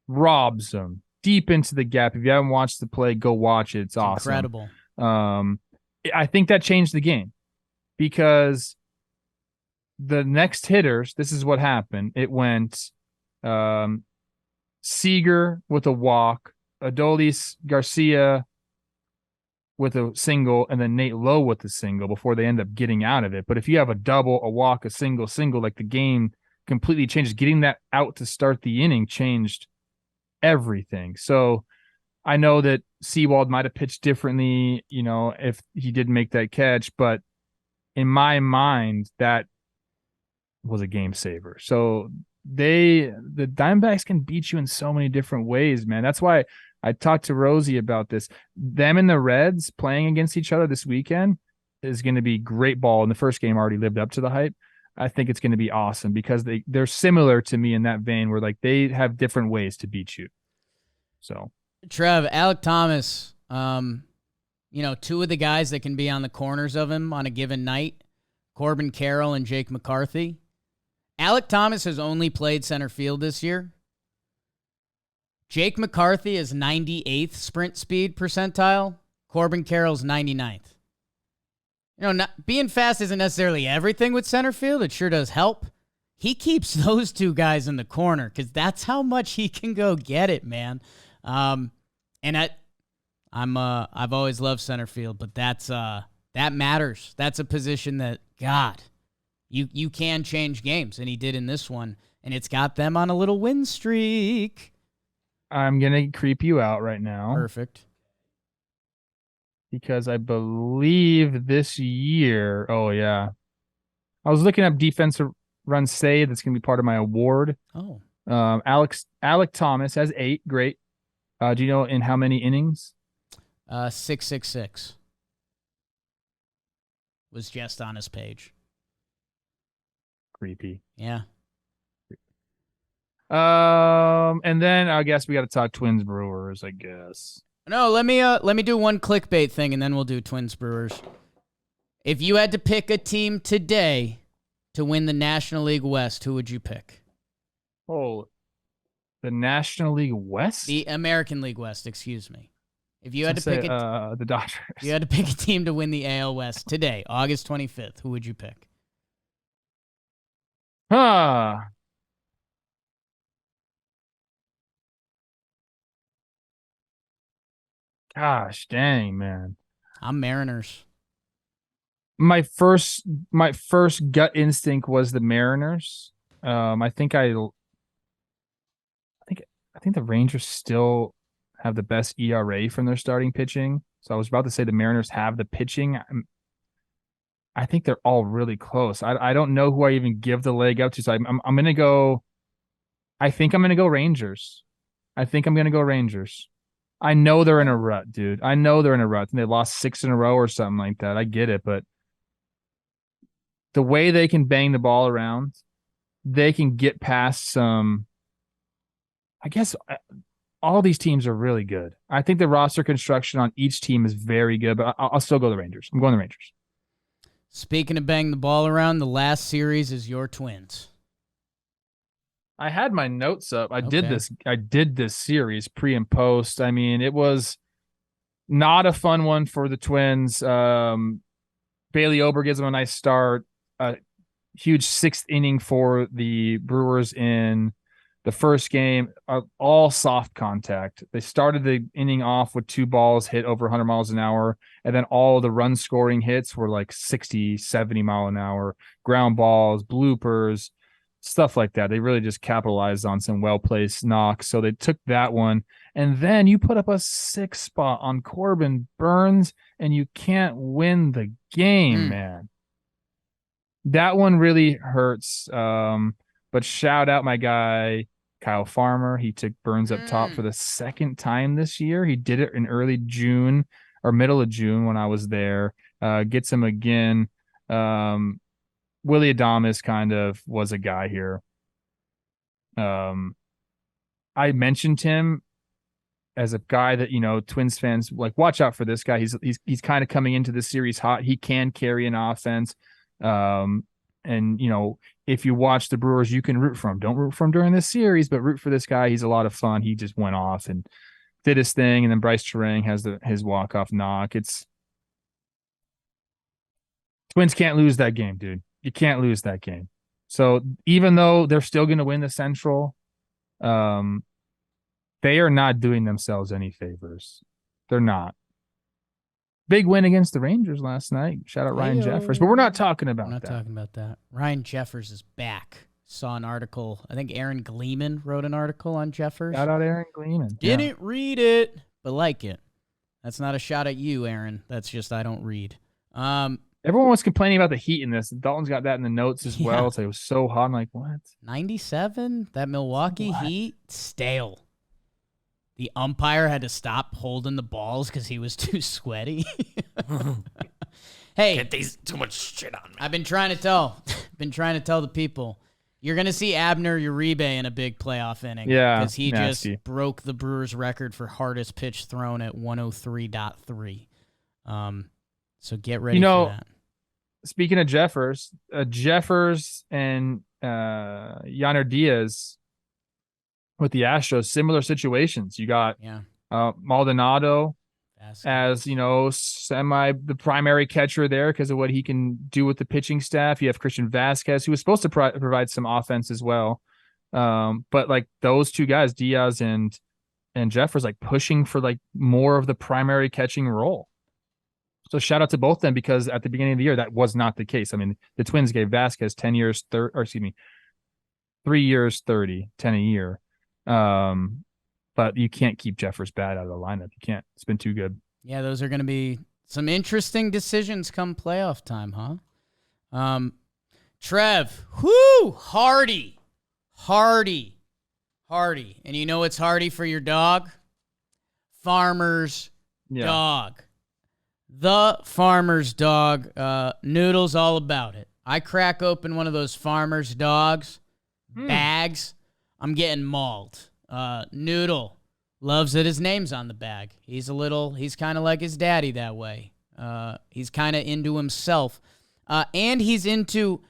Robs him deep into the gap. If you haven't watched the play, go watch it. It's awesome. Incredible. I think that changed the game because the next hitters, this is what happened. It went Seager with a walk, Adolis Garcia with a single, and then Nate Lowe with a single before they end up getting out of it. But if you have a double, a walk, a single, like the game completely changes. Getting that out to start the inning changed everything. So I know that Sewald might have pitched differently, if he didn't make that catch, but in my mind, that was a game saver. So the Diamondbacks can beat you in so many different ways, man. That's why I talked to Rosie about this. Them and the Reds playing against each other this weekend is going to be great ball. And the first game already lived up to the hype. I think it's going to be awesome because they're similar to me in that vein where like they have different ways to beat you. So Trev, Alec Thomas, two of the guys that can be on the corners of him on a given night, Corbin Carroll and Jake McCarthy. Alec Thomas has only played center field this year. Jake McCarthy is 98th sprint speed percentile. Corbin Carroll's 99th. Being fast isn't necessarily everything with center field. It sure does help. He keeps those two guys in the corner because that's how much he can go get it, man. I've always loved center field, but that matters. That's a position that, God, you can change games, and he did in this one, and it's got them on a little win streak. I'm gonna creep you out right now. Perfect. Because I believe this year, I was looking up defensive run saved. That's gonna be part of my award. Oh, Alec Thomas has 8. Great. Do you know in how many innings? 666 was just on his page. Creepy. Yeah. And then I guess we got to talk Twins Brewers, I guess. No, let me do one clickbait thing, and then we'll do Twins Brewers. If you had to pick a team today to win the National League West, who would you pick? Oh, the National League West? The American League West, excuse me. If you had to pick the Dodgers. If you had to pick a team to win the AL West today, August 25th, who would you pick? Gosh, dang, man. I'm Mariners. My first gut instinct was the Mariners. I think the Rangers still have the best ERA from their starting pitching. So I was about to say the Mariners have the pitching. I think they're all really close. I don't know who I even give the leg up to. So I'm going to go. I think I'm going to go Rangers. I know they're in a rut, dude. I know they're in a rut. And they lost 6 in a row or something like that. I get it, but the way they can bang the ball around, they can get past some. I guess all these teams are really good. I think the roster construction on each team is very good, but I'll still go the Rangers. I'm going the Rangers. Speaking of bang the ball around, the last series is your Twins. I had my notes up. I did this series pre and post. I mean, it was not a fun one for the Twins. Bailey Ober gives them a nice start. A huge 6th inning for the Brewers in the first game. All soft contact. They started the inning off with 2 balls hit over 100 miles an hour, and then all the run scoring hits were like 60, 70 mile an hour. Ground balls, bloopers, stuff like that. They really just capitalized on some well-placed knocks. So they took that one. And then you put up a 6 spot on Corbin Burns, and you can't win the game, man. That one really hurts. But shout out my guy, Kyle Farmer. He took Burns up top for the second time this year. He did it in early June or middle of June when I was there. Gets him again. Willie Adames kind of was a guy here. I mentioned him as a guy that, Twins fans like, watch out for this guy. He's kind of coming into the series hot. He can carry an offense. And if you watch the Brewers, you can root for him. Don't root for him during this series, but root for this guy. He's a lot of fun. He just went off and did his thing. And then Bryce Terang has his walk-off knock. Twins can't lose that game, dude. You can't lose that game. So even though they're still going to win the Central, they are not doing themselves any favors. They're not. Big win against the Rangers last night. Shout out Ryan Jeffers. But we're not talking about that. We're not talking about that. Ryan Jeffers is back. Saw an article. I think Aaron Gleeman wrote an article on Jeffers. Shout out Aaron Gleeman. Didn't read it, but like it. That's not a shot at you, Aaron. That's just I don't read. Everyone was complaining about the heat in this. Dalton's got that in the notes as well. So it was so hot. I'm like, what? 97? That Milwaukee Heat? Stale. The umpire had to stop holding the balls because he was too sweaty. Hey, Get these too much shit on me. I've been trying to tell the people. You're going to see Abner Uribe in a big playoff inning. Yeah, because he nasty. just broke the Brewers record for hardest pitch thrown at 103.3. So get ready for that. Speaking of Jeffers and Yainer Diaz with the Astros, similar situations. You got Maldonado as, the primary catcher there because of what he can do with the pitching staff. You have Christian Vasquez, who was supposed to provide some offense as well. But like those two guys, Diaz and Jeffers, like pushing for like more of the primary catching role. So shout out to both of them because at the beginning of the year, that was not the case. I mean, the Twins gave Vasquez 3 years, 30, 10 a year. But you can't keep Jeffers bad out of the lineup. You can't. It's been too good. Yeah, those are going to be some interesting decisions come playoff time, huh? Trev, Hardy. And you know what's Hardy for your dog? Farmer's dog. The Farmer's dog. Noodle's all about it. I crack open one of those Farmer's dogs bags. I'm getting mauled. Noodle loves that his name's on the bag. He's kind of like his daddy that way. He's kind of into himself. And he's into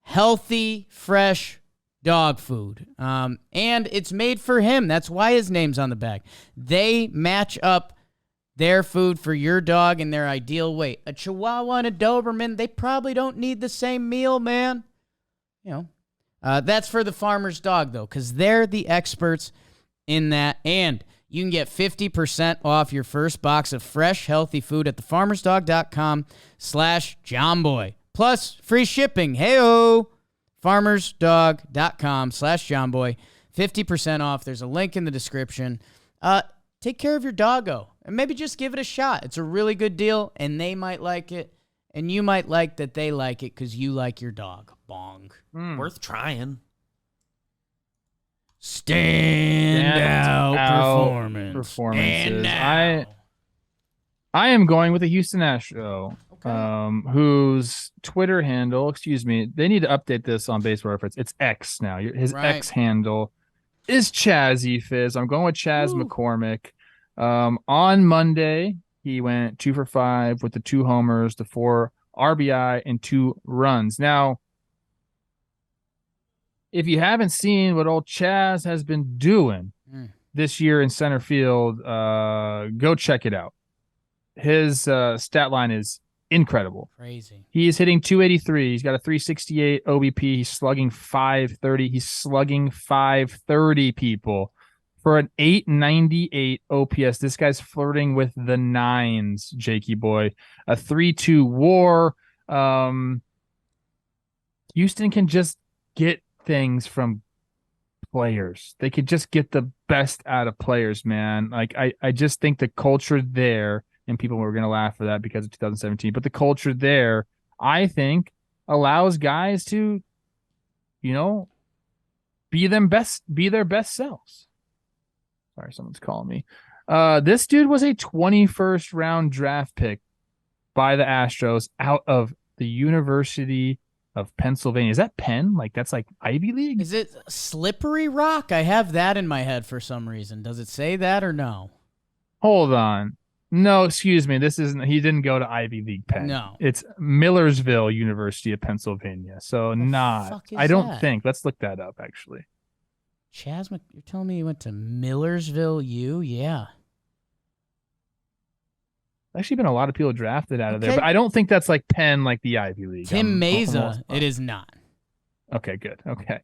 healthy, fresh dog food. And it's made for him. That's why his name's on the bag. They match up their food for your dog in their ideal weight. A Chihuahua and a Doberman, they probably don't need the same meal, man. That's for the Farmer's dog, though, because they're the experts in that. And you can get 50% off your first box of fresh, healthy food at thefarmersdog.com/JohnBoy. Plus, free shipping. Hey-o! Farmersdog.com/JohnBoy. 50% off. There's a link in the description. Take care of your doggo, and maybe just give it a shot. It's a really good deal, and they might like it, and you might like that they like it because you like your dog. Bong. Worth trying. Standout performances. I am going with a Houston Astro, whose Twitter handle, they need to update this on Baseball Reference. It's X now. His X handle is Chazzy Fizz. I'm going with Chaz McCormick. On Monday, he went 2 for 5 with the 2 homers, the 4 RBI, and 2 runs. Now, if you haven't seen what old Chaz has been doing this year in center field, go check it out. His stat line is incredible. Crazy. He is hitting 283. He's got a 368 OBP. He's slugging 530. He's slugging 530, people. For an 898 OPS, this guy's flirting with the 9s, Jakey boy. A 3.2 WAR. Houston can just get things from players. They could just get the best out of players, man. Like I just think the culture there, and people were going to laugh for that because of 2017, but the culture there, I think, allows guys to, be be their best selves. Sorry, someone's calling me. This dude was a 21st round draft pick by the Astros out of the University of Pennsylvania. Is that Penn? Like that's like Ivy League? Is it Slippery Rock? I have that in my head for some reason. Does it say that or no? Hold on. No, excuse me. This isn't. He didn't go to Ivy League Penn. No. It's Millersville University of Pennsylvania. So I don't think. Let's look that up, actually. You're telling me you went to Millersville U? Yeah. Actually been a lot of people drafted out of there, but I don't think that's like Penn, like the Ivy League. Tim Meza, it is not. Okay, good. Okay.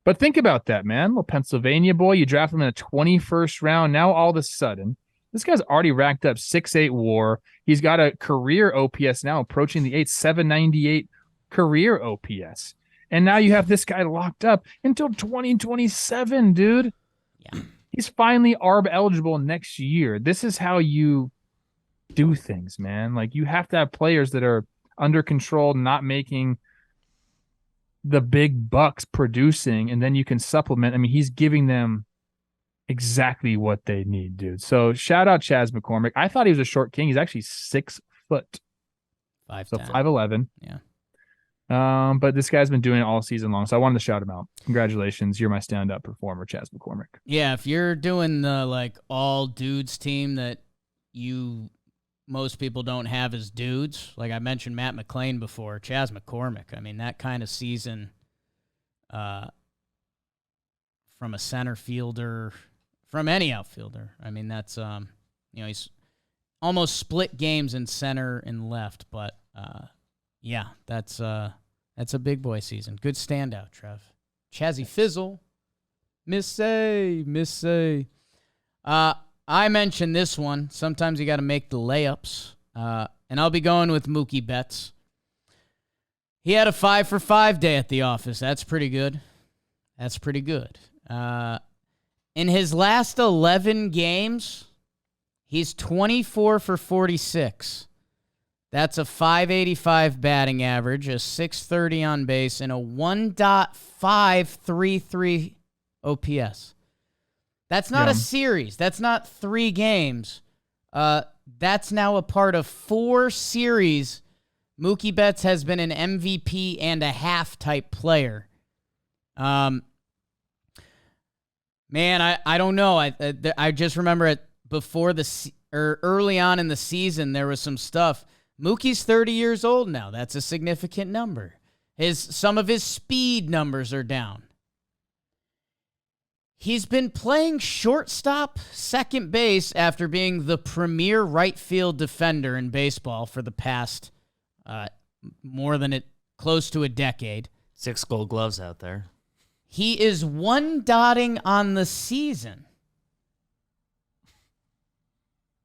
But think about that, man. Well, Pennsylvania boy, you draft him in a 21st round. Now all of a sudden, this guy's already racked up 6.8 WAR. He's got a career OPS now approaching the 798 career OPS. And now you have this guy locked up until 2027, dude. Yeah. He's finally ARB eligible next year. This is how you do things, man. Like you have to have players that are under control, not making the big bucks producing, and then you can supplement. I mean, he's giving them exactly what they need, dude. So shout out Chas McCormick. I thought he was a short king. He's actually 6 foot. 5'10". So 5'11". Yeah. But this guy's been doing it all season long, so I wanted to shout him out. Congratulations, you're my stand-up performer, Chas McCormick. Yeah, if you're doing the like all dudes team that most people don't have as dudes, like I mentioned Matt McClain before, Chas McCormick. I mean, that kind of season from a center fielder, from any outfielder. I mean, that's he's almost split games in center and left, but yeah, that's a big boy season. Good standout, Trev. Chazzy Fizzle. Missay. I mentioned this one. Sometimes you got to make the layups. And I'll be going with Mookie Betts. He had a 5 for 5 day at the office. That's pretty good. In his last 11 games, he's 24 for 46. That's a 585 batting average, a 630 on base, and a 1.533 OPS. That's not a series. That's not 3 games. That's now a part of 4 series. Mookie Betts has been an MVP and a half type player. Man, I don't know. I just remember it before early on in the season, there was some stuff. Mookie's 30 years old now. That's a significant number. Some of his speed numbers are down. He's been playing shortstop, second base after being the premier right field defender in baseball for the past close to a decade. 6 Gold Gloves out there. He is 1 dotting on the season.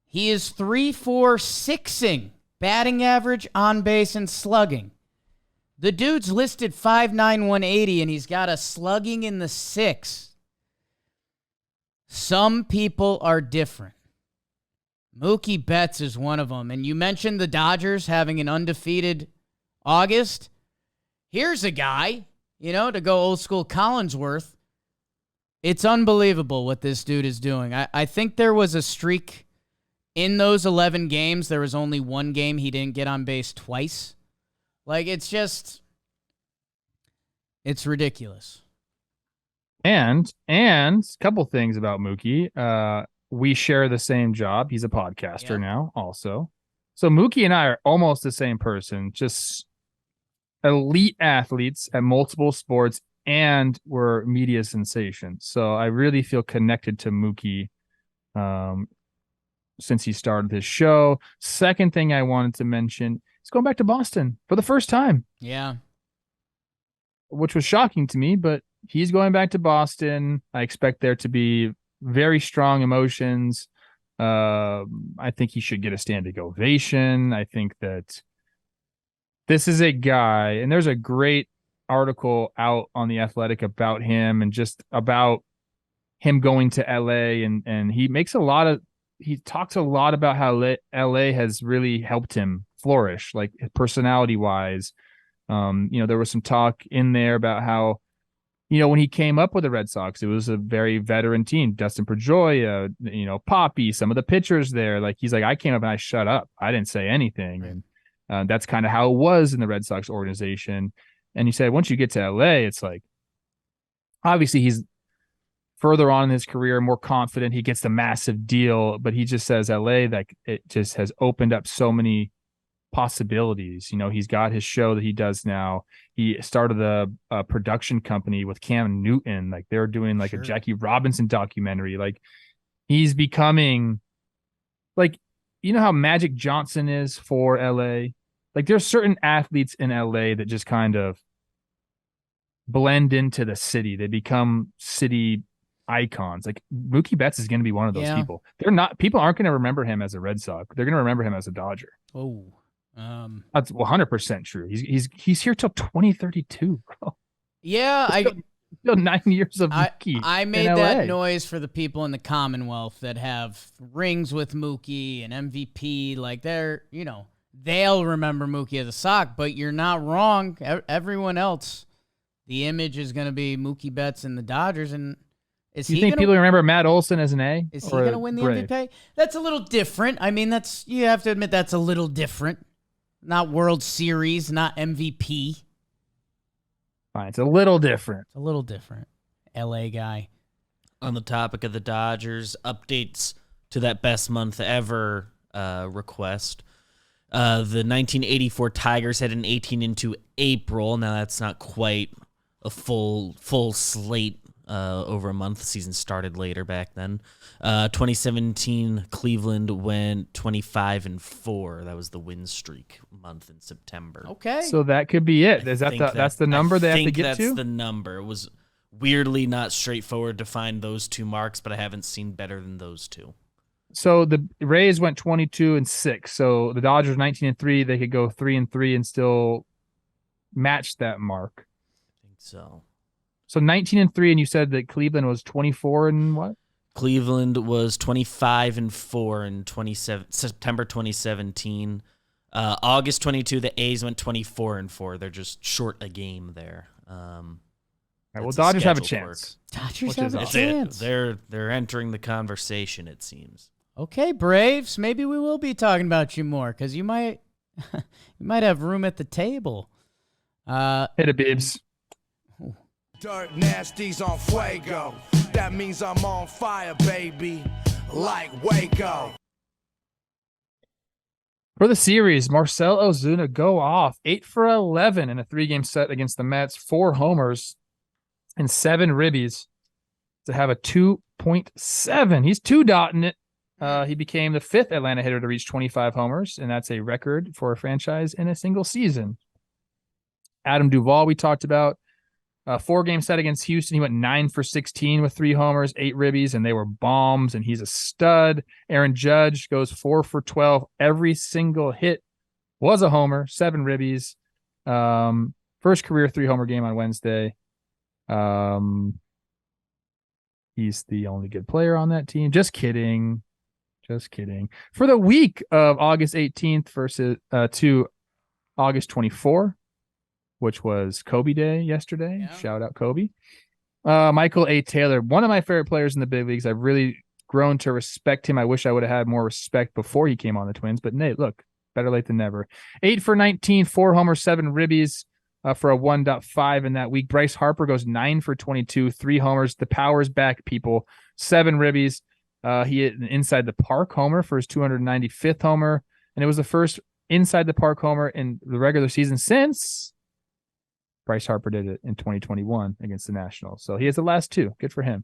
He is 3-4-6ing. Batting average, on base, and slugging. The dude's listed 5'9", 180, and he's got a slugging in the 6. Some people are different. Mookie Betts is one of them. And you mentioned the Dodgers having an undefeated August. Here's a guy, to go old school Collinsworth. It's unbelievable what this dude is doing. I think there was a streak. In those 11 games, there was only 1 game he didn't get on base twice. Like, it's ridiculous. And a couple things about Mookie. We share the same job. He's a podcaster now also. So Mookie and I are almost the same person, just elite athletes at multiple sports, and we're media sensations. So I really feel connected to Mookie since he started his show. Second thing I wanted to mention is going back to Boston for the first time. Yeah. Which was shocking to me, but he's going back to Boston. I expect there to be very strong emotions. I think he should get a standing ovation. I think that this is a guy, and there's a great article out on The Athletic about him and just about him going to LA, and he talks a lot about how LA has really helped him flourish, like personality wise. There was some talk in there about how, when he came up with the Red Sox, it was a very veteran team. Dustin Pedroia, Poppy, some of the pitchers there. Like, he's like, I came up and I shut up. I didn't say anything. Right. And that's kind of how it was in the Red Sox organization. And he said, once you get to LA, it's like, obviously he's further on in his career, more confident. He gets the massive deal, but he just says LA, like, it just has opened up so many possibilities. He's got his show that he does now. He started a production company with Cam Newton. Like, they're doing like a Jackie Robinson documentary. Like, he's becoming like, how Magic Johnson is for LA. Like, there's certain athletes in LA that just kind of blend into the city. They become city icons. Like, Mookie Betts is going to be one of those people. People aren't going to remember him as a Red Sox. They're going to remember him as a Dodger. Oh, that's 100% true. He's here till 2032, bro. Yeah, still 9 years of Mookie. I made that noise for the people in the Commonwealth that have rings with Mookie and MVP. Like, they'll remember Mookie as a Sox, but you're not wrong. Everyone else, the image is going to be Mookie Betts and the Dodgers. And you think people remember Matt Olson as an A? Is he going to win the MVP? That's a little different. I mean, you have to admit that's a little different. Not World Series, not MVP. Fine, it's a little different. It's a little different. LA guy. On the topic of the Dodgers, updates to that best month ever request. The 1984 Tigers had an 18 into April. Now, that's not quite a full slate over a month. The season started later back then. 2017 Cleveland went 25-4. That was the win streak month in September. Okay, so that could be it. That's the number they have to get to? That's the number. It was weirdly not straightforward to find those two marks, but I haven't seen better than those two. So the Rays went 22-6. So the Dodgers 19-3. They could go 3-3 and still match that mark. I think so. So 19-3, and you said that Cleveland was 24 and what? Cleveland was 25-4 in September 2017. August 22, the A's went 24-4. They're just short a game there. All right, well, Dodgers have a chance. Dodgers have a chance. They're entering the conversation, it seems. Okay, Braves. Maybe we will be talking about you more because you might have room at the table. Hit it, Bibbs. Dirt nasties on Fuego. That means I'm on fire, baby. Like Waco. For the series, Marcell Ozuna go off 8 for 11 in a 3-game set against the Mets, 4 homers and 7 ribbies to have a 2.7. He's 2-dotting it. He became the 5th Atlanta hitter to reach 25 homers, and that's a record for a franchise in a single season. Adam Duvall, we talked about. 4-game set against Houston. He went 9 for 16 with 3 homers, 8 ribbies, and they were bombs, and he's a stud. Aaron Judge goes 4 for 12. Every single hit was a homer, 7 ribbies. First career 3-homer game on Wednesday. He's the only good player on that team. Just kidding. For the week of August 18th versus to August 24th, which was Kobe Day yesterday. Yeah. Shout out Kobe. Michael A. Taylor, one of my favorite players in the big leagues. I've really grown to respect him. I wish I would have had more respect before he came on the Twins, but Nate, look, better late than never. 8 for 19, 4 homers, 7 ribbies for a 1.5 in that week. Bryce Harper goes 9 for 22, 3 homers. The power's back, people. 7 ribbies. He hit an inside the park homer for his 295th homer, and it was the first inside the park homer in the regular season since Bryce Harper did it in 2021 against the Nationals. So he has the last 2. Good for him.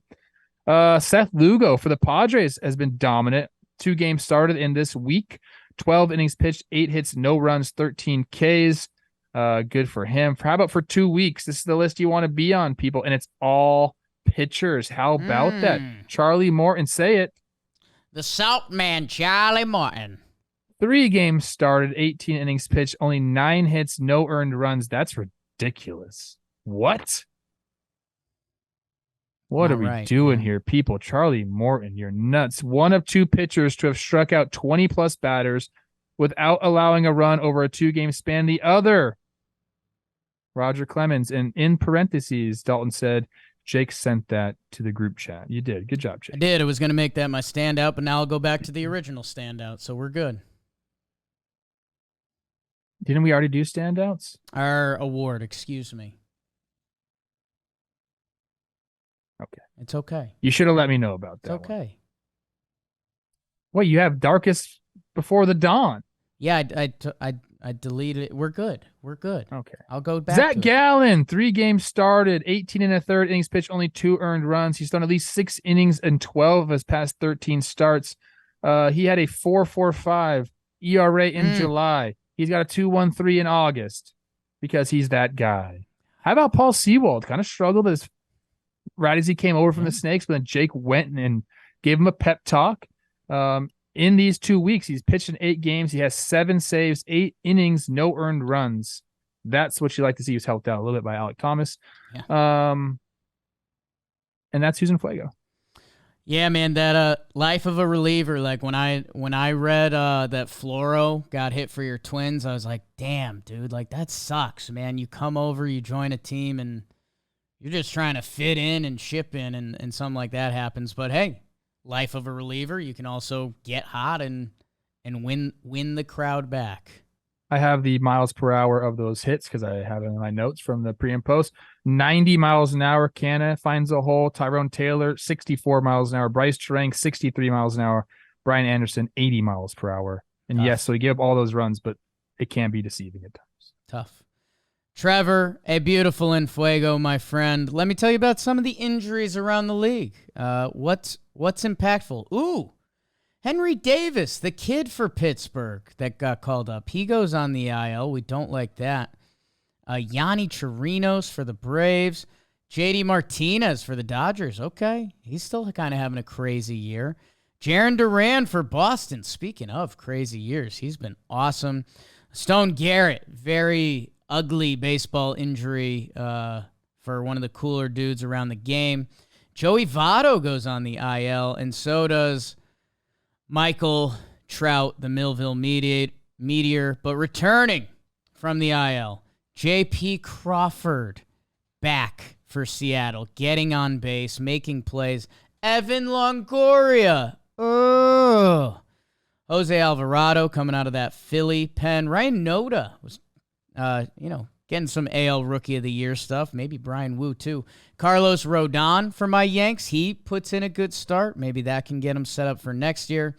Seth Lugo for the Padres has been dominant. 2 games started in this week. 12 innings pitched, 8 hits, no runs, 13 Ks. Good for him. How about for 2 weeks? This is the list you want to be on, people, and it's all pitchers. How about that? Charlie Morton, say it. The Salt Man, Charlie Morton. 3 games started, 18 innings pitched, only 9 hits, no earned runs. That's ridiculous. What are we doing here, people? Charlie Morton, you're nuts. One of 2 pitchers to have struck out 20-plus batters without allowing a run over a 2-game span. The other Roger Clemens. And in parentheses, Dalton said, Jake sent that to the group chat. You did. Good job, Jake. I did. I was going to make that my standout, but now I'll go back to the original standout, so we're good. Didn't we already do standouts? Our award, excuse me. Okay. It's okay. You should have let me know about that. It's okay. Wait, you have Darkest Before the Dawn. Yeah, I deleted it. We're good. We're good. Okay. I'll go back Zach to it. Gallen, 3 games started, 18 and a third innings pitched, only 2 earned runs. He's done at least 6 innings in 12 of his past 13 starts. He had a 4.45 ERA in July. He's got a 2.13 in August because he's that guy. How about Paul Sewald? Kind of struggled right as he came over from the Snakes, but then Jake went and gave him a pep talk. In these 2 weeks, he's pitched in 8 games. He has 7 saves, 8 innings, no earned runs. That's what you like to see. He was helped out a little bit by Alec Thomas. Yeah. And that's Susan Fuego. Yeah, man, that life of a reliever. Like when I read that Floro got hit for your Twins, I was like, damn, dude, like that sucks, man. You come over, you join a team, and you're just trying to fit in and ship in, and something like that happens. But hey, life of a reliever, you can also get hot and win the crowd back. I have the miles per hour of those hits because I have it in my notes from the pre and post. 90 miles an hour. Canna finds a hole. Tyrone Taylor, 64 miles an hour. Bryce Terang, 63 miles an hour. Brian Anderson, 80 miles per hour. And yes, so he gave up all those runs, but it can be deceiving at times. Tough. Trevor, a beautiful in Fuego, my friend. Let me tell you about some of the injuries around the league. What's impactful? Ooh, Henry Davis, the kid for Pittsburgh that got called up. He goes on the IL. We don't like that. Yanni Chirinos for the Braves. JD Martinez for the Dodgers. Okay, he's still kind of having a crazy year. Jarren Duran for Boston. Speaking of crazy years, he's been awesome. Stone Garrett, very ugly baseball injury for one of the cooler dudes around the game. Joey Votto goes on the IL, and so does Michael Trout, the Millville Meteor. But returning from the IL, J.P. Crawford back for Seattle, getting on base, making plays. Evan Longoria. Oh. Jose Alvarado coming out of that Philly pen. Ryan Noda was getting some AL Rookie of the Year stuff. Maybe Brian Wu, too. Carlos Rodon for my Yanks. He puts in a good start. Maybe that can get him set up for next year.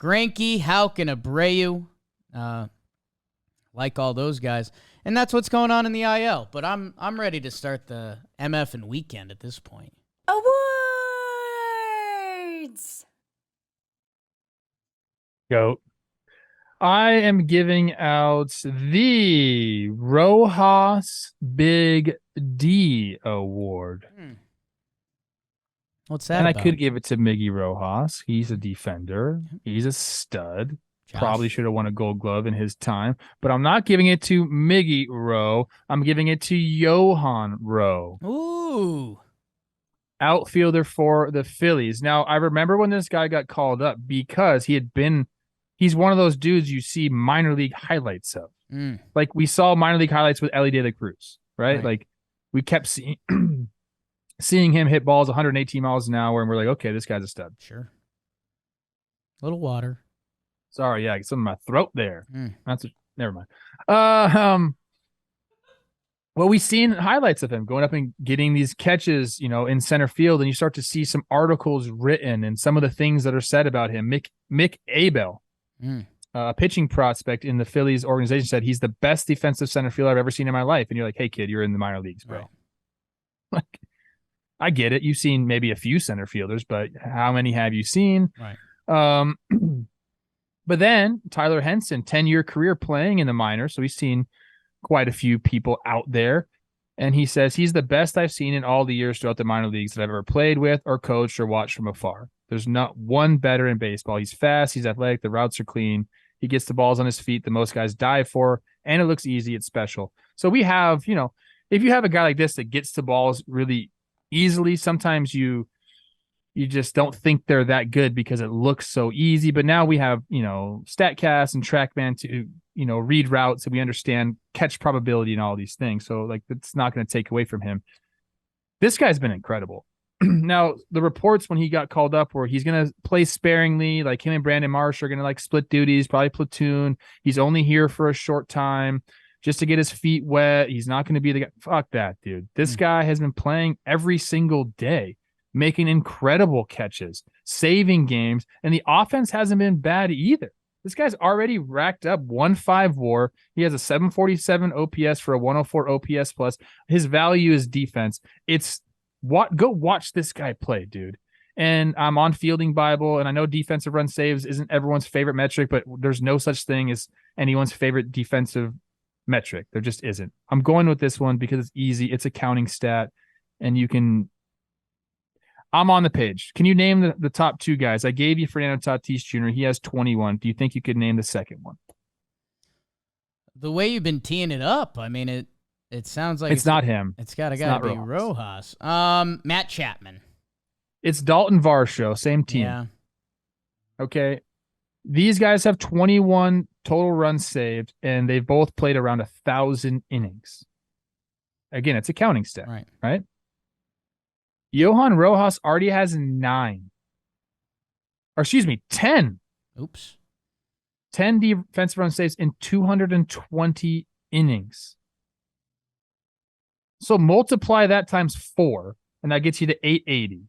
Greinke, Houck, and Abreu. Like all those guys. And that's what's going on in the IL. But I'm ready to start the MF and weekend at this point. Awards! Goat. I am giving out the Rojas Big D Award. What's that And about? I could give it to Miggy Rojas. He's a defender. He's a stud. Josh. Probably should have won a Gold Glove in his time. But I'm not giving it to Miggy Rowe. I'm giving it to Johan Rowe. Ooh. Outfielder for the Phillies. Now, I remember when this guy got called up because he's one of those dudes you see minor league highlights of. Like we saw minor league highlights with Ellie De La Cruz, right? Like we kept seeing him hit balls 118 miles an hour, and we're like, okay, this guy's a stud. Sure. Little water. Sorry, I got something in my throat there. Never mind. Well, we've seen highlights of him going up and getting these catches, in center field, and you start to see some articles written and some of the things that are said about him. Mick Abel, a pitching prospect in the Phillies organization, said he's the best defensive center fielder I've ever seen in my life. And you're like, hey, kid, you're in the minor leagues, bro. Right. Like, I get it. You've seen maybe a few center fielders, but how many have you seen? Right. But then Tyler Henson, 10-year career playing in the minors. So he's seen quite a few people out there. And he says he's the best I've seen in all the years throughout the minor leagues that I've ever played with or coached or watched from afar. There's not one better in baseball. He's fast. He's athletic. The routes are clean. He gets the balls on his feet that most guys dive for. And it looks easy. It's special. So we have, if you have a guy like this that gets the balls really easily, sometimes you just don't think they're that good because it looks so easy. But now we have, StatCast and TrackMan to read routes and we understand catch probability and all these things. So like, it's not going to take away from him. This guy's been incredible. Now, the reports when he got called up were he's going to play sparingly, like him and Brandon Marsh are going to like split duties, probably platoon. He's only here for a short time just to get his feet wet. He's not going to be the guy. Fuck that, dude. This guy has been playing every single day, making incredible catches, saving games, and the offense hasn't been bad either. This guy's already racked up 1.5 WAR. He has a 747 OPS for a 104 OPS plus. His value is defense. Go watch this guy play, dude. And I'm on Fielding Bible, and I know defensive run saves isn't everyone's favorite metric, but there's no such thing as anyone's favorite defensive metric. There just isn't. I'm going with this one because it's easy. It's a counting stat, and I'm on the page. Can you name the top two guys? I gave you Fernando Tatis Jr. He has 21. Do you think you could name the second one? The way you've been teeing it up, I mean, it sounds like it's not him. It's gotta be Rojas. Matt Chapman. It's Dalton Varsho, same team. Yeah. Okay. These guys have 21 total runs saved, and they've both played around 1,000 innings. Again, it's a counting stat, right? Johan Rojas already has 10. Oops. 10 defensive run saves in 220 innings. So multiply that times 4, and that gets you to 880.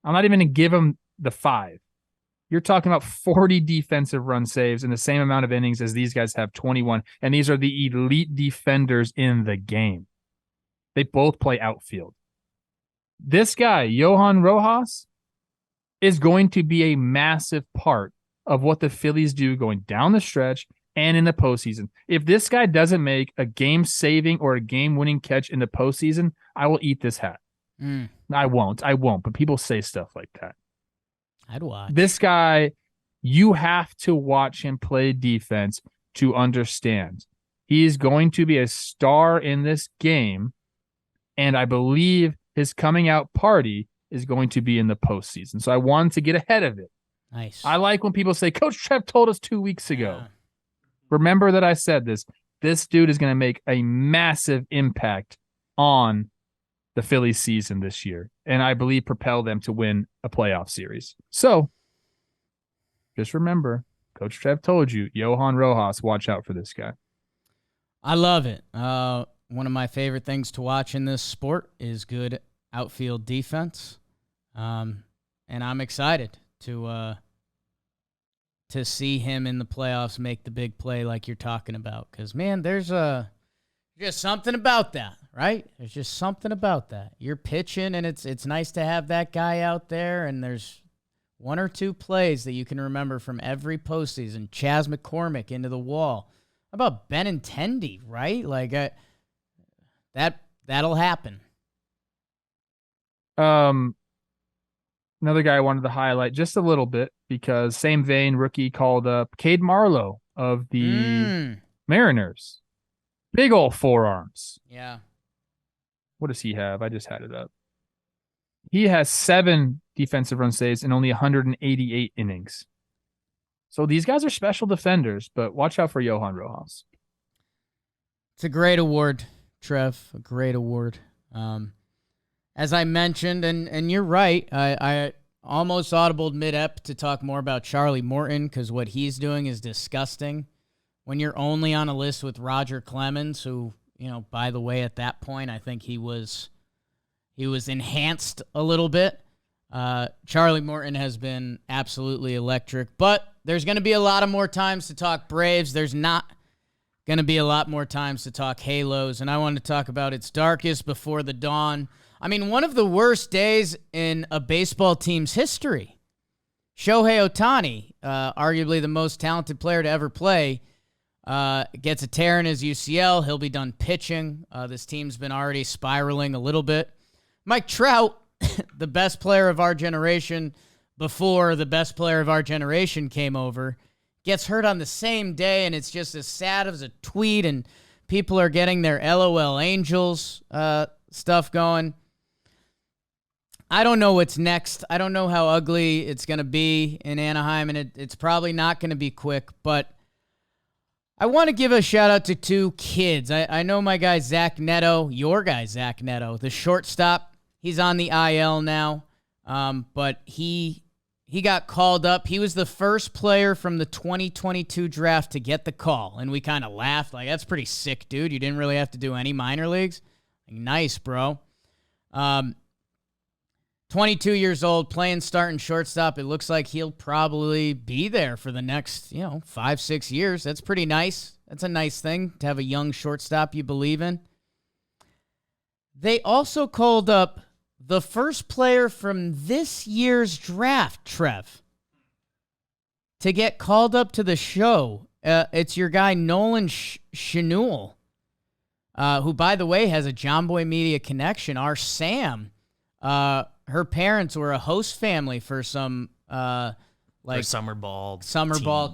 I'm not even going to give him the 5. You're talking about 40 defensive run saves in the same amount of innings as these guys have, 21. And these are the elite defenders in the game. They both play outfield. This guy, Johan Rojas, is going to be a massive part of what the Phillies do going down the stretch and in the postseason. If this guy doesn't make a game-saving or a game-winning catch in the postseason, I will eat this hat. I won't, but people say stuff like that. I'd watch. This guy, you have to watch him play defense to understand. He is going to be a star in this game, and I believe his coming out party is going to be in the postseason. So I wanted to get ahead of it. Nice. I like when people say, Coach Trev told us 2 weeks ago. Yeah. Remember that I said this. This dude is going to make a massive impact on the Phillies season this year, and I believe propel them to win a playoff series. So just remember, Coach Trev told you, Johan Rojas, watch out for this guy. I love it. One of my favorite things to watch in this sport is good outfield defense. And I'm excited to see him in the playoffs make the big play like you're talking about. Because, man, there's just something about that, right? There's just something about that. You're pitching, and it's nice to have that guy out there, and there's one or two plays that you can remember from every postseason. Chas McCormick into the wall. How about Benintendi, right? Like, that'll happen. Another guy I wanted to highlight just a little bit because same vein, rookie called up Cade Marlowe of the Mariners. Big old forearms. Yeah. What does he have? I just had it up. He has 7 defensive run saves in only 188 innings. So these guys are special defenders, but watch out for Johan Rojas. It's a great award, Trev. A great award. As I mentioned, and you're right, I almost audibled mid-ep to talk more about Charlie Morton because what he's doing is disgusting. When you're only on a list with Roger Clemens, who, by the way, at that point, I think he was enhanced a little bit. Charlie Morton has been absolutely electric, but there's going to be a lot of more times to talk Braves. There's not going to be a lot more times to talk Halos, and I wanted to talk about It's Darkest Before the Dawn. I mean, one of the worst days in a baseball team's history. Shohei Ohtani, arguably the most talented player to ever play, gets a tear in his UCL. He'll be done pitching. This team's been already spiraling a little bit. Mike Trout, the best player of our generation before the best player of our generation came over, gets hurt on the same day, and it's just as sad as a tweet, and people are getting their LOL Angels stuff going. I don't know what's next. I don't know how ugly it's going to be in Anaheim, and it's probably not going to be quick, but I want to give a shout out to two kids. I know my guy Zach Neto, your guy Zach Neto, the shortstop. He's on the IL now, but he got called up. He was the first player from the 2022 draft to get the call, and we kind of laughed. Like, that's pretty sick, dude. You didn't really have to do any minor leagues. Like, nice, bro. 22 years old, playing starting shortstop. It looks like he'll probably be there for the next, 5-6 years. That's pretty nice. That's a nice thing to have a young shortstop you believe in. They also called up the first player from this year's draft, Trev, to get called up to the show. It's your guy, Nolan Schanuel, who, by the way, has a John Boy Media connection. Our Sam, her parents were a host family for some summer ball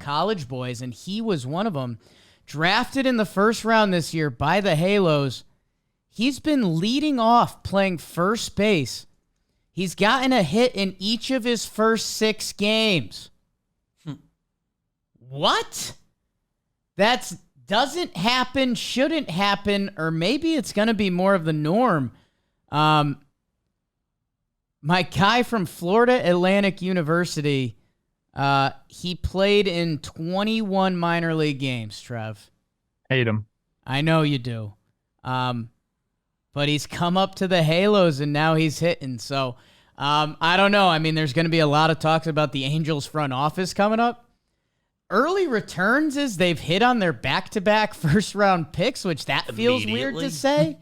college boys, and he was one of them. Drafted in the first round this year by the Halos. He's been leading off playing first base. He's gotten a hit in each of his first 6 games. What? That doesn't happen, shouldn't happen, or maybe it's going to be more of the norm. My guy from Florida Atlantic University, he played in 21 minor league games, Trev. Hate him. I know you do. But he's come up to the Halos, and now he's hitting. So, I don't know. I mean, there's going to be a lot of talks about the Angels front office coming up. Early returns is they've hit on their back-to-back first-round picks, which that feels weird to say.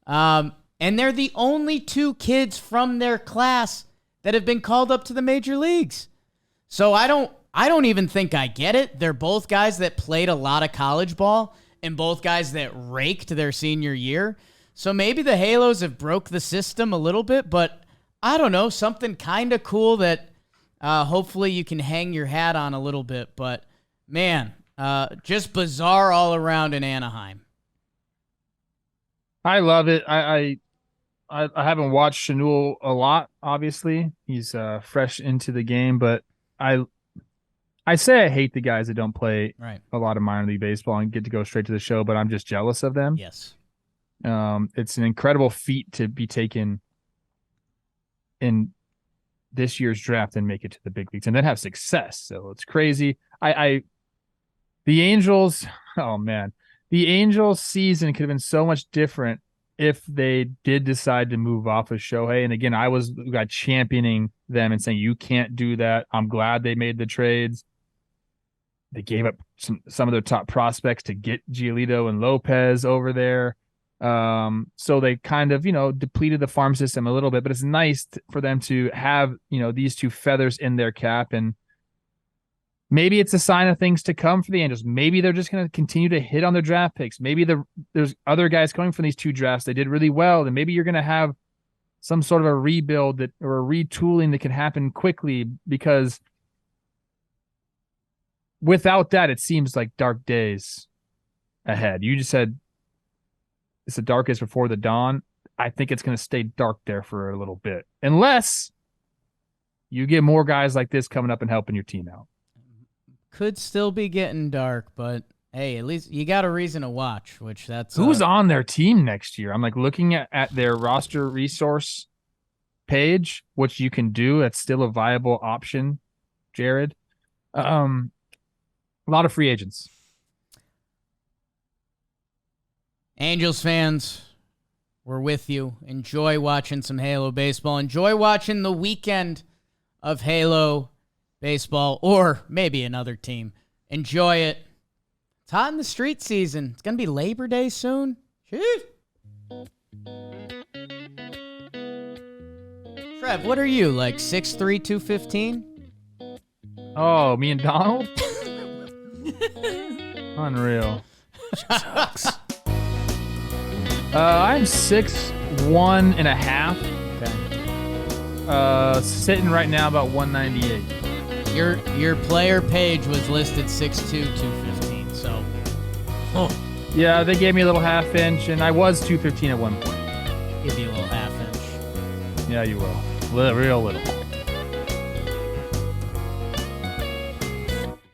And they're the only 2 kids from their class that have been called up to the major leagues. So I don't even think I get it. They're both guys that played a lot of college ball and both guys that raked their senior year. So maybe the Halos have broke the system a little bit, but I don't know, something kind of cool that hopefully you can hang your hat on a little bit. But man, just bizarre all around in Anaheim. I love it. I haven't watched Schanuel a lot, obviously. He's fresh into the game, but I say I hate the guys that don't play a lot of minor league baseball and get to go straight to the show, but I'm just jealous of them. Yes. It's an incredible feat to be taken in this year's draft and make it to the big leagues and then have success. So it's crazy. The Angels, oh man, the Angels season could have been so much different if they did decide to move off of Shohei. And again, I was championing them and saying, you can't do that. I'm glad they made the trades. They gave up some of their top prospects to get Giolito and Lopez over there. So they kind of, depleted the farm system a little bit, but it's nice for them to have, these 2 feathers in their cap. And maybe it's a sign of things to come for the Angels. Maybe they're just going to continue to hit on their draft picks. Maybe there's other guys coming from these 2 drafts. They did really well. And maybe you're going to have some sort of a rebuild or a retooling that can happen quickly, because without that, it seems like dark days ahead. You just said it's the darkest before the dawn. I think it's going to stay dark there for a little bit, unless you get more guys like this coming up and helping your team out. Could still be getting dark, but hey, at least you got a reason to watch, which that's... Who's on their team next year? I'm looking at their roster resource page, which you can do. That's still a viable option, Jared. A lot of free agents. Angels fans, we're with you. Enjoy watching some Halo baseball. Enjoy watching the weekend of Halo baseball, or maybe another team. Enjoy it. It's hot in the street season. It's going to be Labor Day soon. Trev, what are you, like 6'3", 215? Oh, me and Donald? Unreal. Sucks. I'm 6'1.5". Okay. Sitting right now about 198. Your player page was listed 6'2", 215, so... Oh. Yeah, they gave me a little half inch, and I was 215 at one point. Give you a little half inch. Yeah, you will. Real little.